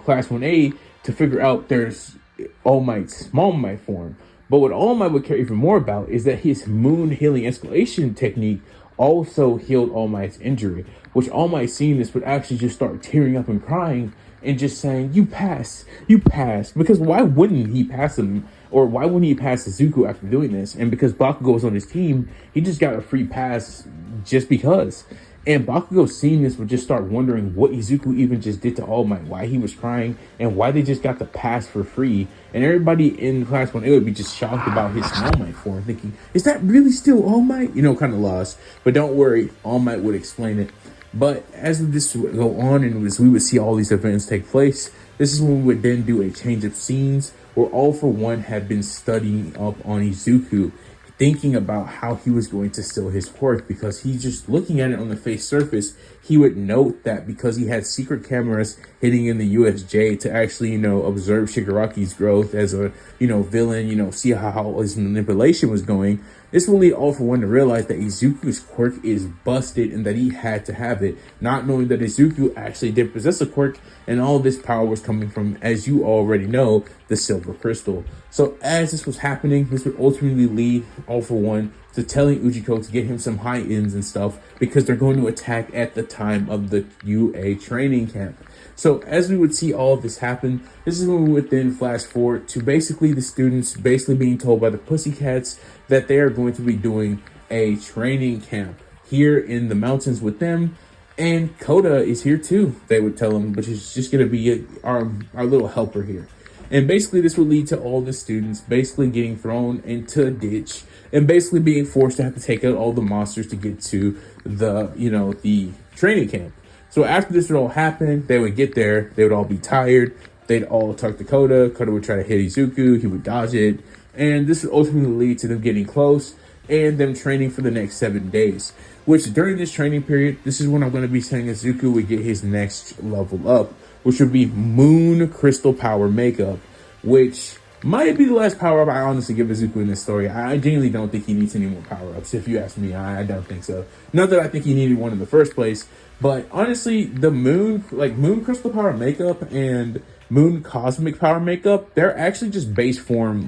Class 1A to figure out there's All Might's Small Might form. But what All Might would care even more about is that his Moon Healing Escalation technique also healed All Might's injury, which All Might seeing this would actually just start tearing up and crying and just saying, you pass. Because why wouldn't he pass him? Or why wouldn't he pass Izuku after doing this? And because Bakugo was on his team, he just got a free pass just because. And Bakugo seeing this would just start wondering what Izuku even just did to All Might, why he was crying, and why they just got the pass for free. And everybody in Class 1A would be just shocked about his All Might form, thinking, is that really still All Might? Kind of lost. But don't worry, All Might would explain it. But as this would go on and as we would see all these events take place, this is when we would then do a change of scenes where All For One had been studying up on Izuku, thinking about how he was going to steal his quirk, because he's just looking at it on the face surface. He would note that because he had secret cameras hitting in the USJ to actually, observe Shigaraki's growth as a, villain, see how his manipulation was going. This will lead All For One to realize that Izuku's quirk is busted and that he had to have it, not knowing that Izuku actually did possess a quirk, and all this power was coming from, as you already know, the Silver Crystal. So as this was happening, this would ultimately lead All For One to telling Ujiko to get him some high ends and stuff because they're going to attack at the time of the UA training camp. So as we would see all of this happen, this is when we would then flash forward to basically the students basically being told by the Pussycats that they are going to be doing a training camp here in the mountains with them. And Koda is here too, they would tell him, which is just going to be our little helper here. And basically this would lead to all the students basically getting thrown into a ditch and basically being forced to have to take out all the monsters to get to the, the training camp. So after this would all happen, they would get there, they would all be tired, they'd all talk to Koda, Koda would try to hit Izuku, he would dodge it, and this would ultimately lead to them getting close and them training for the next 7 days. Which during this training period, this is when I'm going to be saying Izuku would get his next level up, which would be Moon Crystal Power Makeup, which might be the last power-up I honestly give Izuku in this story. I genuinely don't think he needs any more power-ups. If you ask me, I don't think so. Not that I think he needed one in the first place, but honestly, the Moon Crystal Power Makeup and Moon Cosmic Power Makeup, they're actually just base form,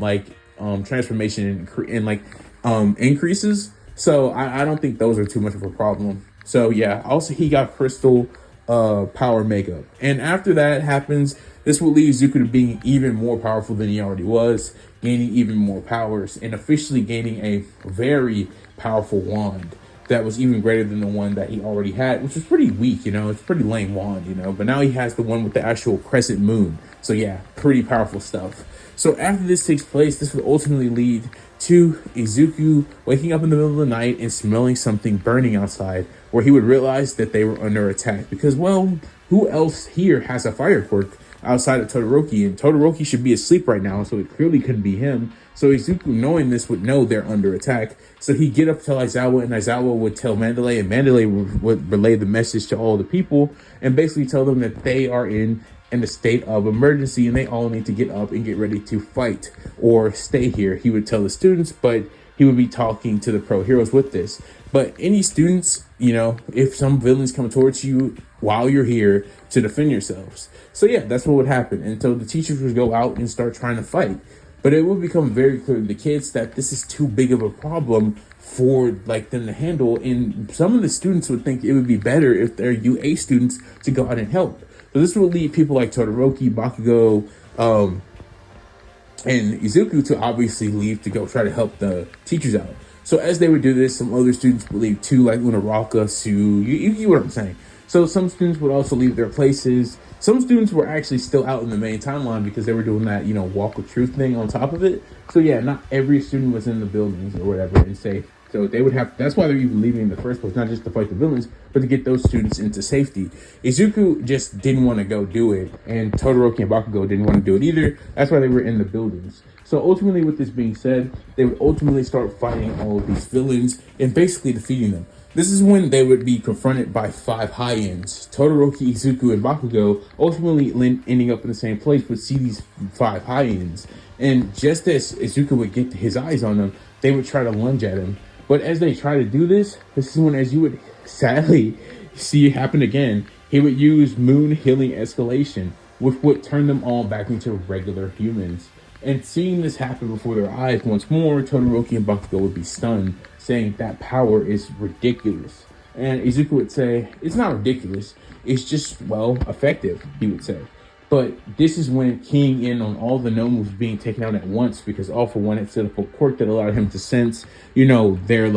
transformation and increases. So I don't think those are too much of a problem. So yeah, also he got Crystal Power Makeup. And after that happens, this will lead Izuku to being even more powerful than he already was, gaining even more powers, and officially gaining a very powerful wand that was even greater than the one that he already had, which was pretty weak, it's a pretty lame wand, but now he has the one with the actual crescent moon. So yeah, pretty powerful stuff. So after this takes place, this would ultimately lead to Izuku waking up in the middle of the night and smelling something burning outside, where he would realize that they were under attack because, well, who else here has a fire quirk outside of Todoroki? And Todoroki should be asleep right now, so it clearly couldn't be him. So Izuku, knowing this, would know they're under attack. So he'd get up to tell Aizawa, and Aizawa would tell Mandalay, and Mandalay would relay the message to all the people and basically tell them that they are in a state of emergency and they all need to get up and get ready to fight or stay here. He would tell the students, but he would be talking to the pro heroes with this. But any students, if some villains come towards you while you're here, to defend yourselves. So yeah, that's what would happen. And so the teachers would go out and start trying to fight. But it would become very clear to the kids that this is too big of a problem for them to handle. And some of the students would think it would be better if they're UA students to go out and help. So this will lead people like Todoroki, Bakugo, and Izuku to obviously leave to go try to help the teachers out. So as they would do this, some other students would leave too, like Unaraka, Sue. You get what I'm saying. So some students would also leave their places. Some students were actually still out in the main timeline because they were doing that, walk of truth thing on top of it. So yeah, not every student was in the buildings or whatever and safe. So they would have, that's why they're even leaving in the first place, not just to fight the villains, but to get those students into safety. Izuku just didn't want to go do it, and Todoroki and Bakugo didn't want to do it either. That's why they were in the buildings. So ultimately, with this being said, they would ultimately start fighting all of these villains and basically defeating them. This is when they would be confronted by 5 high-ends. Todoroki, Izuku, and Bakugo ultimately ending up in the same place would see these 5 high-ends. And just as Izuku would get his eyes on them, they would try to lunge at him. But as they try to do this is when, as you would sadly see it happen again, he would use moon healing escalation, which would turn them all back into regular humans. And seeing this happen before their eyes once more, Todoroki and Bakugo would be stunned, saying that power is ridiculous. And Izuku would say, it's not ridiculous, it's just, well, effective, he would say. But this is when keying in on all the Nomus being taken out at once, because All For One had set up a quirk that allowed him to sense, their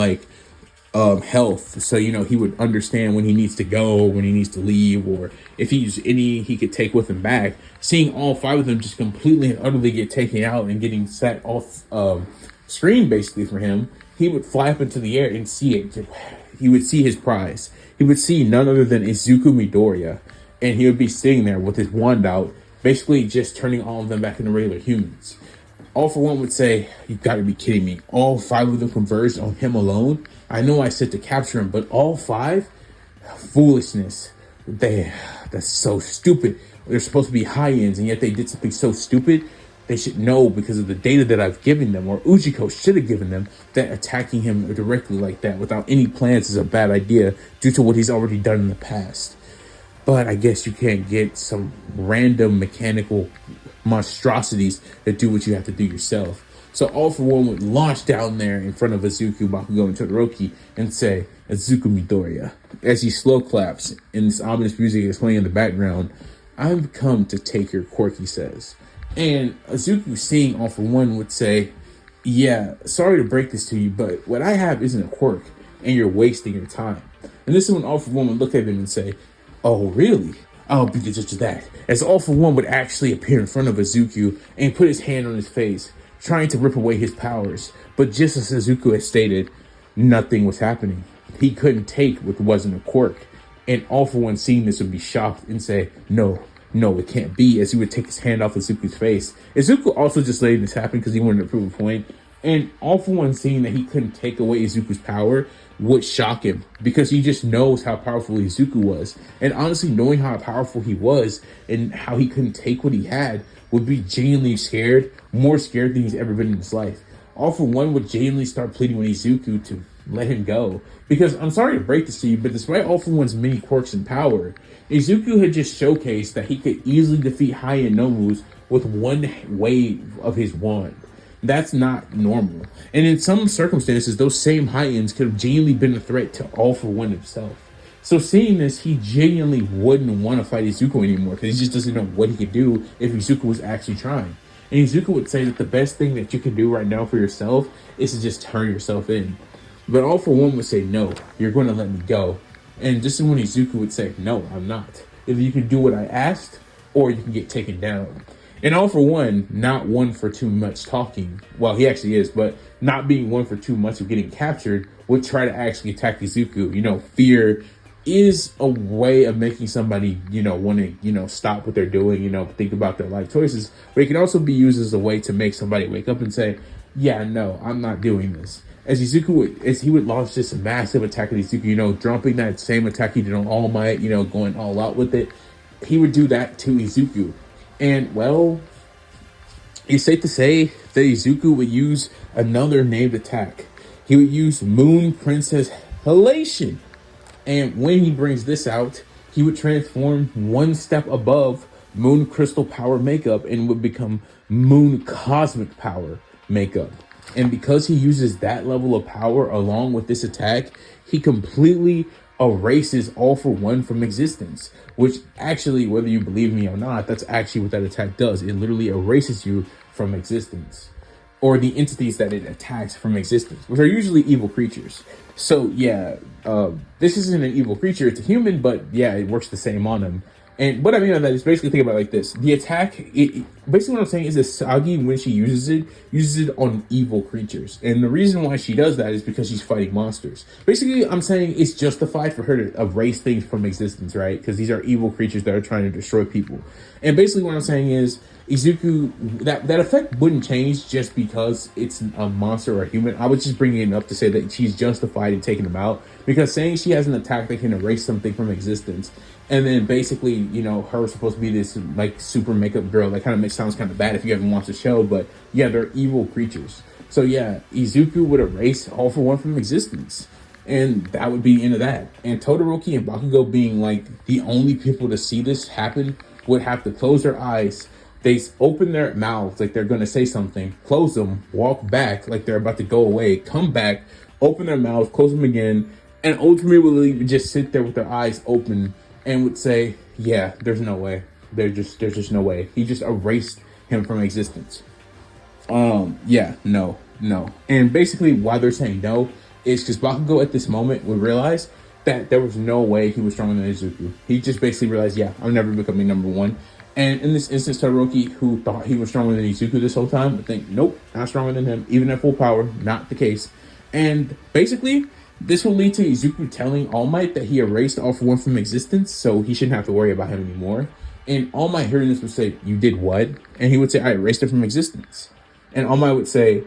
health. So, he would understand when he needs to go, when he needs to leave, or if he's any he could take with him back. Seeing all 5 of them just completely and utterly get taken out and getting set off screen basically for him, he would fly up into the air and see it. He would see his prize. He would see none other than Izuku Midoriya. And he would be sitting there with his wand out, basically just turning all of them back into regular humans. All For One would say, you gotta be kidding me. All 5 of them converged on him alone? I know I said to capture him, but all 5? Foolishness. That's so stupid. They're supposed to be high-ends, and yet they did something so stupid. They should know because of the data that I've given them, or Ujiko should have given them, that attacking him directly like that without any plans is a bad idea due to what he's already done in the past. But I guess you can't get some random mechanical monstrosities that do what you have to do yourself. So All For One would launch down there in front of Izuku, Bakugo, and Todoroki and say, Izuku Midoriya. As he slow claps and this ominous music is playing in the background, I've come to take your quirk, he says. And Izuku, seeing All For One, would say, yeah, sorry to break this to you, but what I have isn't a quirk, and you're wasting your time. And this is when All For One would look at him and say, oh, really? I'll be the judge of that. As All For One would actually appear in front of Izuku and put his hand on his face, trying to rip away his powers. But just as Izuku had stated, nothing was happening. He couldn't take what wasn't a quirk. And All For One seeing this would be shocked and say, no, it can't be, as he would take his hand off Izuku's face. Izuku also just letting this happen because he wanted to prove a point. And All For One seeing that he couldn't take away Izuku's power would shock him because he just knows how powerful Izuku was. And honestly, knowing how powerful he was and how he couldn't take what he had would be genuinely scared, more scared than he's ever been in his life. All For One would genuinely start pleading with Izuku to let him go. Because I'm sorry to break this to you, but despite All For One's many quirks and power, Izuku had just showcased that he could easily defeat high-end Nomus with one wave of his wand. That's not normal. And in some circumstances, those same high-ends could have genuinely been a threat to All For One himself. So seeing this, he genuinely wouldn't want to fight Izuku anymore because he just doesn't know what he could do if Izuku was actually trying. And Izuku would say that the best thing that you can do right now for yourself is to just turn yourself in. But All For One would say, no, you're going to let me go. And this is when Izuku would say, no, I'm not. Either you can do what I asked, or you can get taken down. And All For One, not one for too much talking. Well, he actually is, but not being one for too much of getting captured, would try to actually attack Izuku. Fear is a way of making somebody, want to, stop what they're doing, think about their life choices. But it can also be used as a way to make somebody wake up and say, yeah, no, I'm not doing this. As he would launch this massive attack at Izuku, dropping that same attack he did on All Might, going all out with it. He would do that to Izuku. And, well, it's safe to say that Izuku would use another named attack. He would use Moon Princess Halation. And when he brings this out, he would transform one step above Moon Crystal Power Makeup and would become Moon Cosmic Power Makeup. And because he uses that level of power along with this attack, he completely erases All For One from existence. Which actually, whether you believe me or not, that's actually what that attack does. It literally erases you from existence. or the entities that it attacks from existence, which are usually evil creatures. So yeah, this isn't an evil creature; it's a human, but yeah, it works the same on them. And what I mean by that is basically think about it like this: the attack, basically what I'm saying is that Usagi, when she uses it on evil creatures, and the reason why she does that is because she's fighting monsters. Basically, I'm saying it's justified for her to erase things from existence, right? Because these are evil creatures that are trying to destroy people. And basically, what I'm saying is Izuku, that effect wouldn't change just because it's a monster or a human. I was just bringing it up to say that she's justified in taking them out, because saying she has an attack that can erase something from existence, and then basically, you know, her supposed to be this like super makeup girl, that kind of sounds kind of bad if you haven't watched the show, but yeah, they're evil creatures. So yeah, Izuku would erase All For One from existence, and that would be the end of that. And Todoroki and Bakugo, being like the only people to see this happen, would have to close their eyes. They open their mouths like they're going to say something, close them, walk back like they're about to go away, come back, open their mouths, close them again, and ultimately would just sit there with their eyes open and would say, yeah, there's no way. There's just no way. He just erased him from existence. Yeah, no. And basically why they're saying no is because Bakugo at this moment would realize that there was no way he was stronger than Izuku. He just basically realized, yeah, I'm never becoming number one. And in this instance, Todoroki, who thought he was stronger than Izuku this whole time, would think, nope, not stronger than him, even at full power, not the case. And basically, this will lead to Izuku telling All Might that he erased All For One from existence, so he shouldn't have to worry about him anymore. And All Might, hearing this, would say, you did what? And he would say, I erased it from existence. And All Might would say,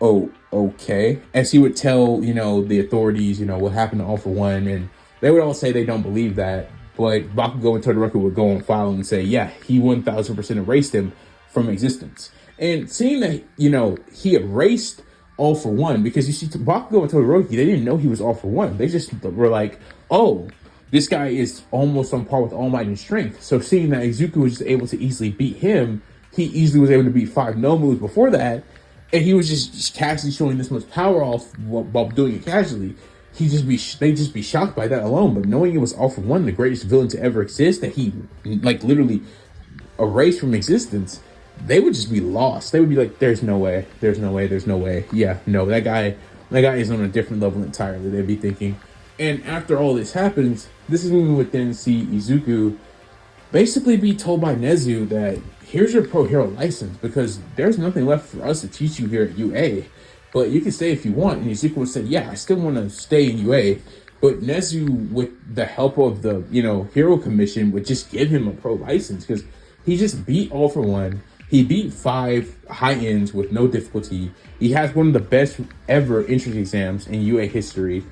oh, okay. As he would tell, you know, the authorities, you know, what happened to All For One, and they would all say they don't believe that. But Bakugo and Todoroki would go on file and say, yeah, he 1000% erased him from existence. And seeing that, you know, he erased All For One, because you see, Bakugo and Todoroki, they didn't know he was All For One. They just were like, oh, this guy is almost on par with All Might in strength. So seeing that Izuku was just able to easily beat him, he easily was able to beat 5 no moves before that, and he was just casually showing this much power off while doing it casually. They'd just be shocked by that alone. But knowing it was All For One, the greatest villain to ever exist, that he like literally erased from existence, they would just be lost. They would be like, there's no way. Yeah, no, that guy is on a different level entirely, they'd be thinking. And after all this happens, this is when we would then see Izuku basically be told by Nezu that here's your pro hero license, because there's nothing left for us to teach you here at UA. But you can stay if you want. And Izuku would say, yeah, I still want to stay in UA. But Nezu, with the help of the, you know, Hero Commission, would just give him a pro license, because he just beat All For One. He beat 5 high ends with no difficulty. He has one of the best ever entrance exams in UA history.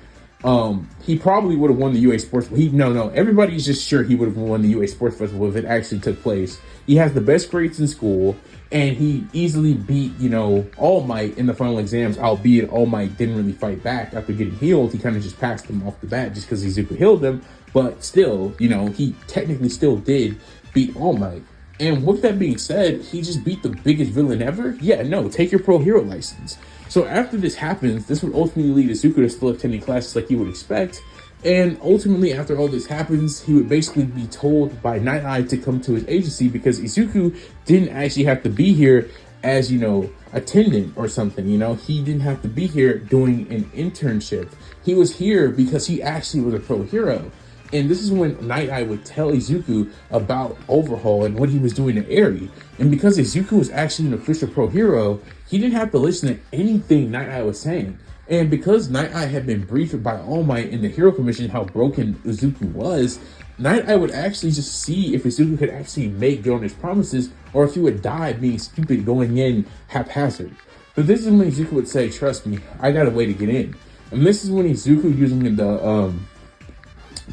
He probably would have won the UA Sports. Everybody's just sure he would have won the UA Sports Festival if it actually took place. He has the best grades in school, and he easily beat, you know, All Might in the final exams, albeit All Might didn't really fight back after getting healed. He kind of just passed him off the bat just because Izuku healed him, but still, you know, he technically still did beat All Might. And with that being said, he just beat the biggest villain ever? Yeah, no, take your pro hero license. So after this happens, this would ultimately lead Izuku to still attending classes like you would expect. And ultimately, after all this happens, he would basically be told by Night Eye to come to his agency, because Izuku didn't actually have to be here as, you know, attendant or something, you know. He didn't have to be here doing an internship. He was here because he actually was a pro hero. And this is when Night Eye would tell Izuku about Overhaul and what he was doing to Eri. And because Izuku was actually an official pro hero, he didn't have to listen to anything Night Eye was saying. And because Night Eye had been briefed by All Might in the Hero Commission how broken Izuku was, Night Eye would actually just see if Izuku could actually make good on his promises, or if he would die being stupid going in haphazard. But this is when Izuku would say, trust me, I got a way to get in. And this is when Izuku, using the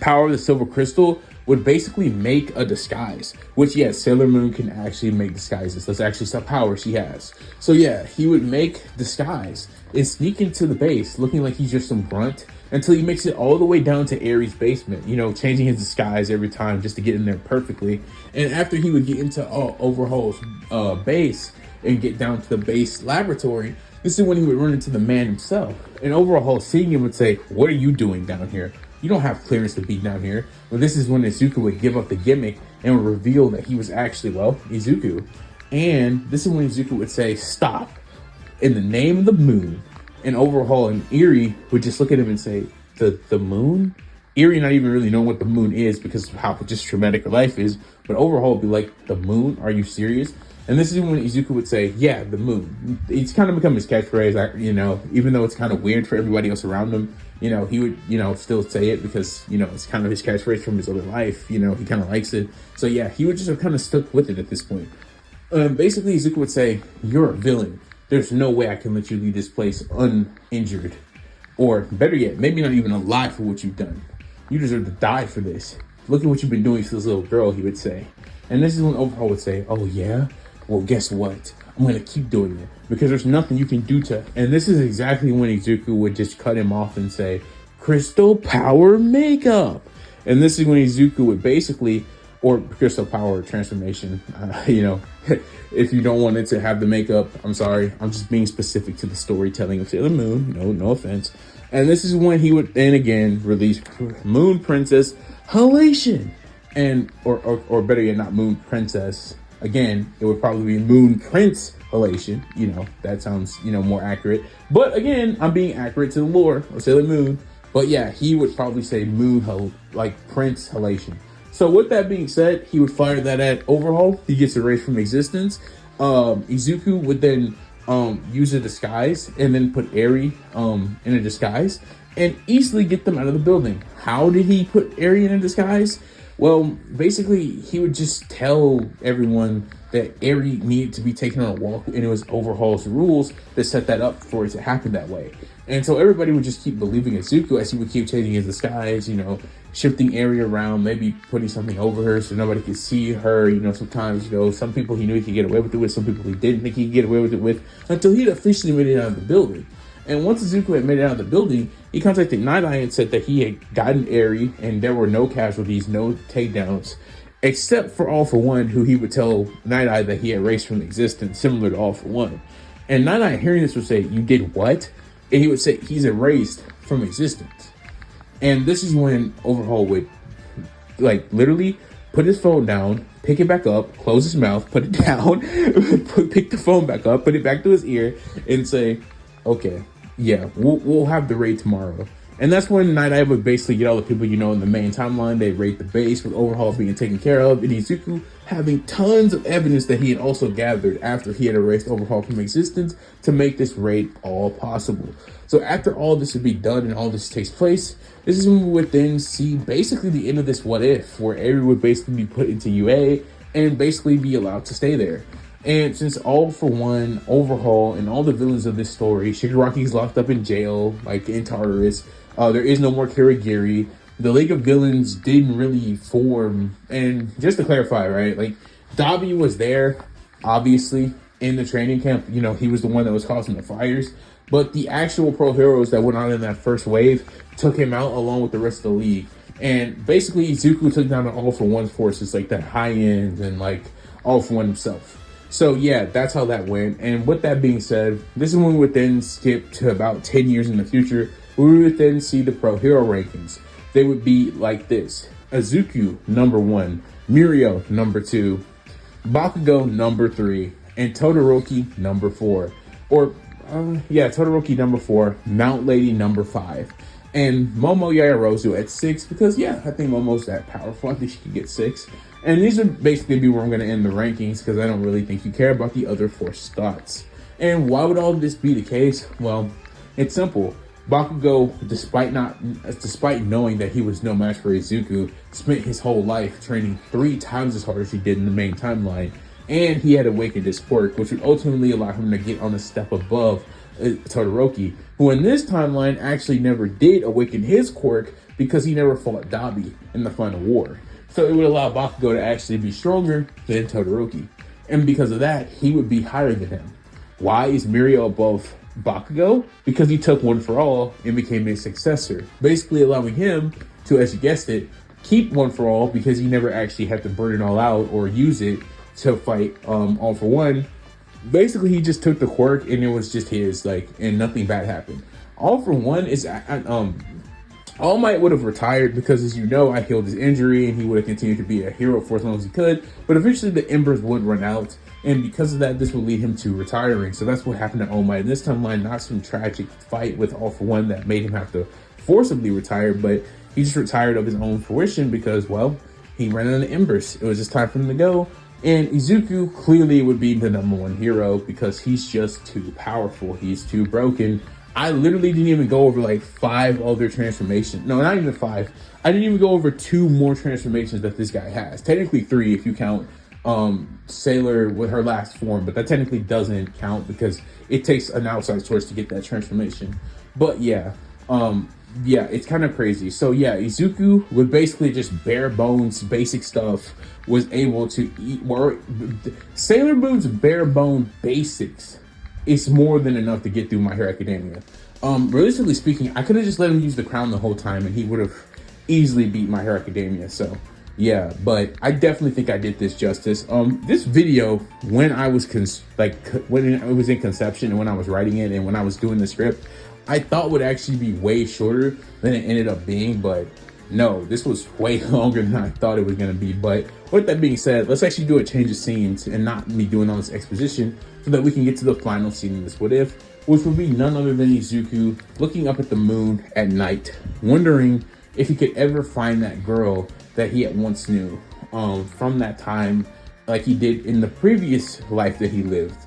power of the Silver Crystal, would basically make a disguise, which, yes, Sailor Moon can actually make disguises. That's actually some power she has. So yeah, he would make disguise and sneak into the base looking like he's just some grunt, until he makes it all the way down to Eri's basement, you know, changing his disguise every time just to get in there perfectly. And after he would get into Overhaul's base and get down to the base laboratory, this is when he would run into the man himself. And Overhaul, seeing him, would say, what are you doing down here? You don't have clearance to be down here. Well, this is when Izuku would give up the gimmick and would reveal that he was actually, well, Izuku. And this is when Izuku would say, stop. in the name of the moon. And Overhaul and Eerie would just look at him and say, the moon? Eerie not even really knowing what the moon is because of how just traumatic her life is. But Overhaul would be like, the moon? Are you serious? And this is when Izuku would say, yeah, the moon. It's kind of become his catchphrase, even though it's kind of weird for everybody else around him. He would, still say it because, it's kind of his catchphrase from his other life. He kind of likes it. So yeah, he would just have kind of stuck with it at this point. Basically, Izuku would say, you're a villain. There's no way I can let you leave this place uninjured. Or better yet, maybe not even alive for what you've done. You deserve to die for this. Look at what you've been doing to this little girl, he would say. And this is when Overhaul would say, oh yeah? Well, guess what? I'm going to keep doing it because there's nothing you can do to... And this is exactly when Izuku would just cut him off and say, Crystal Power Makeup. And this is when Izuku would basically... Or Crystal Power Transformation. If you don't want it to have the makeup, I'm sorry. I'm just being specific to the storytelling of Sailor Moon. No offense. And this is when he would then again release Moon Princess Halation. And, or better yet, not Moon Princess. Again, it would probably be Moon Prince Halation. That sounds, more accurate. But again, I'm being accurate to the lore of Sailor Moon. But yeah, he would probably say Prince Halation. So with that being said, he would fire that at Overhaul. He gets erased from existence. Izuku would then use a disguise and then put Eri in a disguise and easily get them out of the building. How did he put Eri in a disguise? Well, basically, he would just tell everyone that Eri needed to be taken on a walk, and it was Overhaul's rules that set that up for it to happen that way. And so everybody would just keep believing Izuku as he would keep changing his disguise, shifting Eri around, maybe putting something over her so nobody could see her. Sometimes, some people he knew he could get away with it with, some people he didn't think he could get away with it with, until he'd officially made it out of the building. And once Izuku had made it out of the building, he contacted Night Eye and said that he had gotten Eri and there were no casualties, no takedowns, except for All For One, who he would tell Night Eye that he had erased from existence, similar to All For One. And Night Eye, hearing this, would say, you did what? And he would say, he's erased from existence. And this is when Overhaul would, literally put his phone down, pick it back up, close his mouth, put it down, pick the phone back up, put it back to his ear, and say, okay, yeah, we'll have the raid tomorrow. And that's when Night Eye would basically get all the people in the main timeline. They raid the base with Overhaul being taken care of, and Izuku having tons of evidence that he had also gathered after he had erased Overhaul from existence to make this raid all possible. So after all this would be done and all this takes place, this is when we would then see basically the end of this what if, where Eri would basically be put into UA and basically be allowed to stay there. And since All For One, Overhaul, and all the villains of this story, Shigaraki's locked up in jail, in Tartarus, there is no more Kirigiri, the League of Villains didn't really form. And just to clarify, right, Dabi was there, obviously, in the training camp. He was the one that was causing the fires. But the actual pro heroes that went on in that first wave took him out along with the rest of the league. And basically, Izuku took down the All For One forces, that high end and, All For One himself. So yeah, that's how that went. And with that being said, this is when we would then skip to about 10 years in the future, where we would then see the pro hero rankings. They would be like this: Izuku number 1, Mirio number 2, Bakugo number 3, and Todoroki number 4. Todoroki number 4, Mount Lady number 5, and Momo Yaoyorozu at 6, because I think Momo's that powerful. I think she could get 6. And these would basically be where I'm going to end the rankings, because I don't really think you care about the other 4 spots. And why would all this be the case? Well, it's simple. Bakugo, despite knowing that he was no match for Izuku, spent his whole life training 3 times as hard as he did in the main timeline. And he had awakened his quirk, which would ultimately allow him to get on a step above Todoroki, who in this timeline actually never did awaken his quirk because he never fought Dabi in the final war. So it would allow Bakugo to actually be stronger than Todoroki. And because of that, he would be higher than him. Why is Mirio above Bakugo? Because he took One For All and became his successor, basically allowing him to, as you guessed it, keep One For All because he never actually had to burn it all out or use it to fight All For One. Basically, he just took the quirk and it was just his, and nothing bad happened. All For One is All Might would have retired because, as you know, I healed his injury and he would have continued to be a hero for as long as he could. But eventually the embers would run out. And because of that, this would lead him to retiring. So that's what happened to All Might. And this timeline, not some tragic fight with All For One that made him have to forcibly retire, but he just retired of his own fruition because, well, he ran out of embers. It was just time for him to go. And Izuku clearly would be the #1 hero because he's just too powerful. He's too broken. I literally didn't even go over like 5 other transformations. No, not even 5. I didn't even go over 2 more transformations that this guy has. Technically 3 if you count Sailor with her last form, but that technically doesn't count because it takes an outside source to get that transformation. But yeah, yeah, it's kind of crazy. So yeah, Izuku with basically just bare bones, basic stuff, was able to eat. Sailor Moon's bare bone basics, it's more than enough to get through My Hero Academia. Realistically speaking, I could have just let him use the crown the whole time and he would have easily beat My Hero Academia. So yeah, but I definitely think I did this justice. This video, when I was when it was in conception and when I was writing it and when I was doing the script, I thought would actually be way shorter than it ended up being, but no, this was way longer than I thought it was going to be. But with that being said, let's actually do a change of scenes and not me doing all this exposition so that we can get to the final scene in this What If, which will be none other than Izuku looking up at the moon at night, wondering if he could ever find that girl that he at once knew from that time, like he did in the previous life that he lived,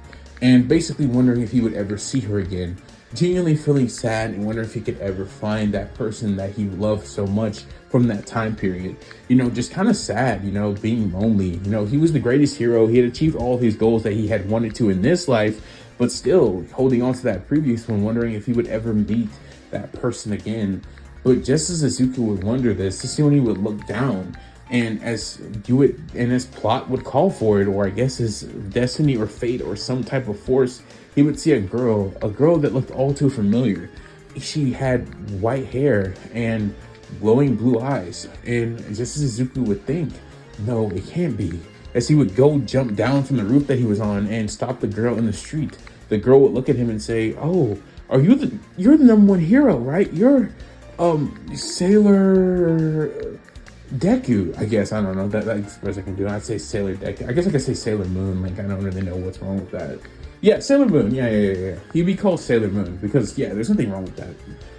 and basically wondering if he would ever see her again. Genuinely feeling sad and wondering if he could ever find that person that he loved so much from that time period. You know, just kind of sad, you know, being lonely. You know, he was the greatest hero. He had achieved all his goals that he had wanted to in this life, but still holding on to that previous one, wondering if he would ever meet that person again. But just as Izuku would wonder this, to see when he would look down, and as his plot would call for it, or I guess his destiny or fate or some type of force, he would see a girl that looked all too familiar. She had white hair and glowing blue eyes, and just as Izuku would think, no, it can't be. As he would go jump down from the roof that he was on and stop the girl in the street, the girl would look at him and say, "Oh, you're the #1 hero, right? You're Sailor Deku, I guess." I don't know, that's the best I can do. I'd say Sailor Deku. I guess I could say Sailor Moon. Like, I don't really know what's wrong with that. Yeah, Sailor Moon. Yeah. He'd be called Sailor Moon because, yeah, there's nothing wrong with that.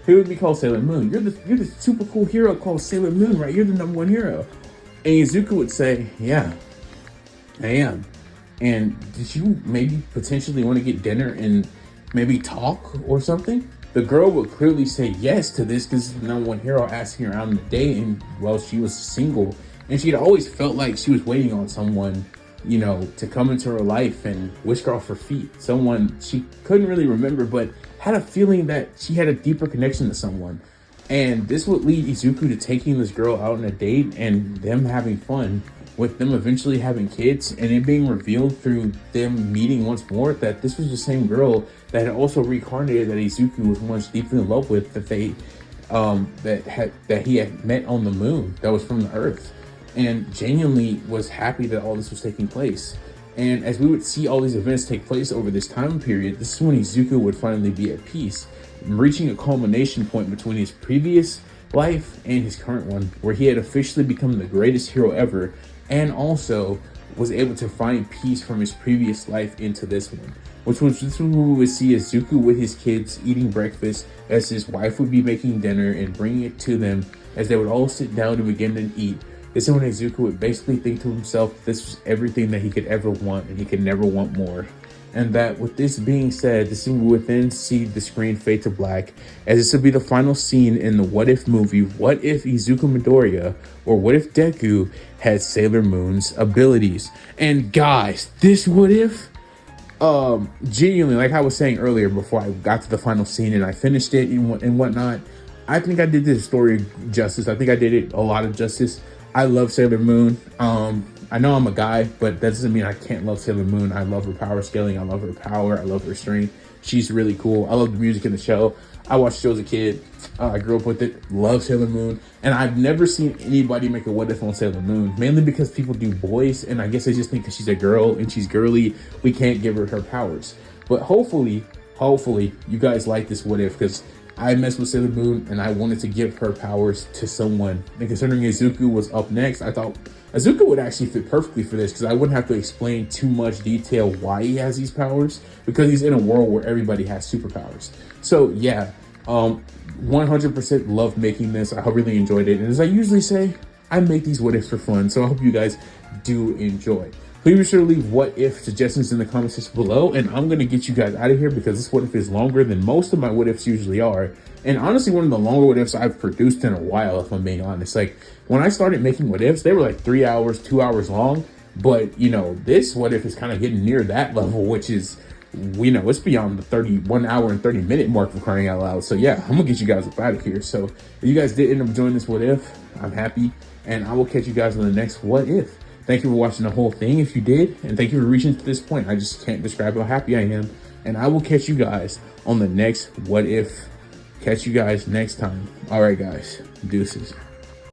He would be called Sailor Moon. You're the super cool hero called Sailor Moon, right? You're the #1 hero. And Izuku would say, "Yeah, I am. And did you maybe potentially want to get dinner and maybe talk or something?" The girl would clearly say yes to this because the #1 hero asking her out on a date, and well, she was single, and she had always felt like she was waiting on someone, you know, to come into her life and whisk her off her feet. Someone she couldn't really remember, but had a feeling that she had a deeper connection to someone. And this would lead Izuku to taking this girl out on a date and them having fun, with them eventually having kids, and it being revealed through them meeting once more that this was the same girl that had also reincarnated that Izuku was once deeply in love with, that he had met on the moon, that was from the Earth, and genuinely was happy that all this was taking place. And as we would see all these events take place over this time period, this is when Izuku would finally be at peace, reaching a culmination point between his previous life and his current one, where he had officially become the greatest hero ever, and also was able to find peace from his previous life into this one. This is when we would see Izuku with his kids eating breakfast, as his wife would be making dinner and bringing it to them, as they would all sit down to begin to eat. This is when Izuku would basically think to himself this was everything that he could ever want and he could never want more. And that with this being said, this is we would then see the screen fade to black, as this would be the final scene in the What If movie. What if Izuku Midoriya, or what if Deku, had Sailor Moon's abilities? And guys, this What If, genuinely, like I was saying earlier before I got to the final scene and I finished it and whatnot, I think I did this story justice. I think I did it a lot of justice. I love Sailor Moon. I know I'm a guy, but that doesn't mean I can't love Sailor Moon. I love her power scaling. I love her power. I love her strength. She's really cool. I love the music in the show. I watched the show as a kid. I grew up with it. Love Sailor Moon. And I've never seen anybody make a what if on Sailor Moon, mainly because people do boys. And I guess they just think because she's a girl and she's girly, we can't give her her powers. But hopefully you guys like this what if, because I messed with Sailor Moon and I wanted to give her powers to someone. And considering Izuku was up next, I thought Izuku would actually fit perfectly for this because I wouldn't have to explain too much detail why he has these powers, because he's in a world where everybody has superpowers. So yeah, 100% loved making this. I really enjoyed it. And as I usually say, I make these what ifs for fun. So I hope you guys do enjoy. Please be sure to leave what if suggestions in the comment section below, and I'm gonna get you guys out of here because this what if is longer than most of my what ifs usually are. And honestly, one of the longer what ifs I've produced in a while, if I'm being honest. Like when I started making what ifs, they were like 3 hours, 2 hours long. But you know, this what if is kind of getting near that level, which is, you know, it's beyond the 31 hour and 30-minute mark for crying out loud. So yeah, I'm gonna get you guys up out of here. So if you guys did end up enjoying this what if, I'm happy, and I will catch you guys on the next what if. Thank you for watching the whole thing if you did, and thank you for reaching to this point. I just can't describe how happy I am, and I will catch you guys on the next what if. Catch you guys next time. All right, guys, deuces.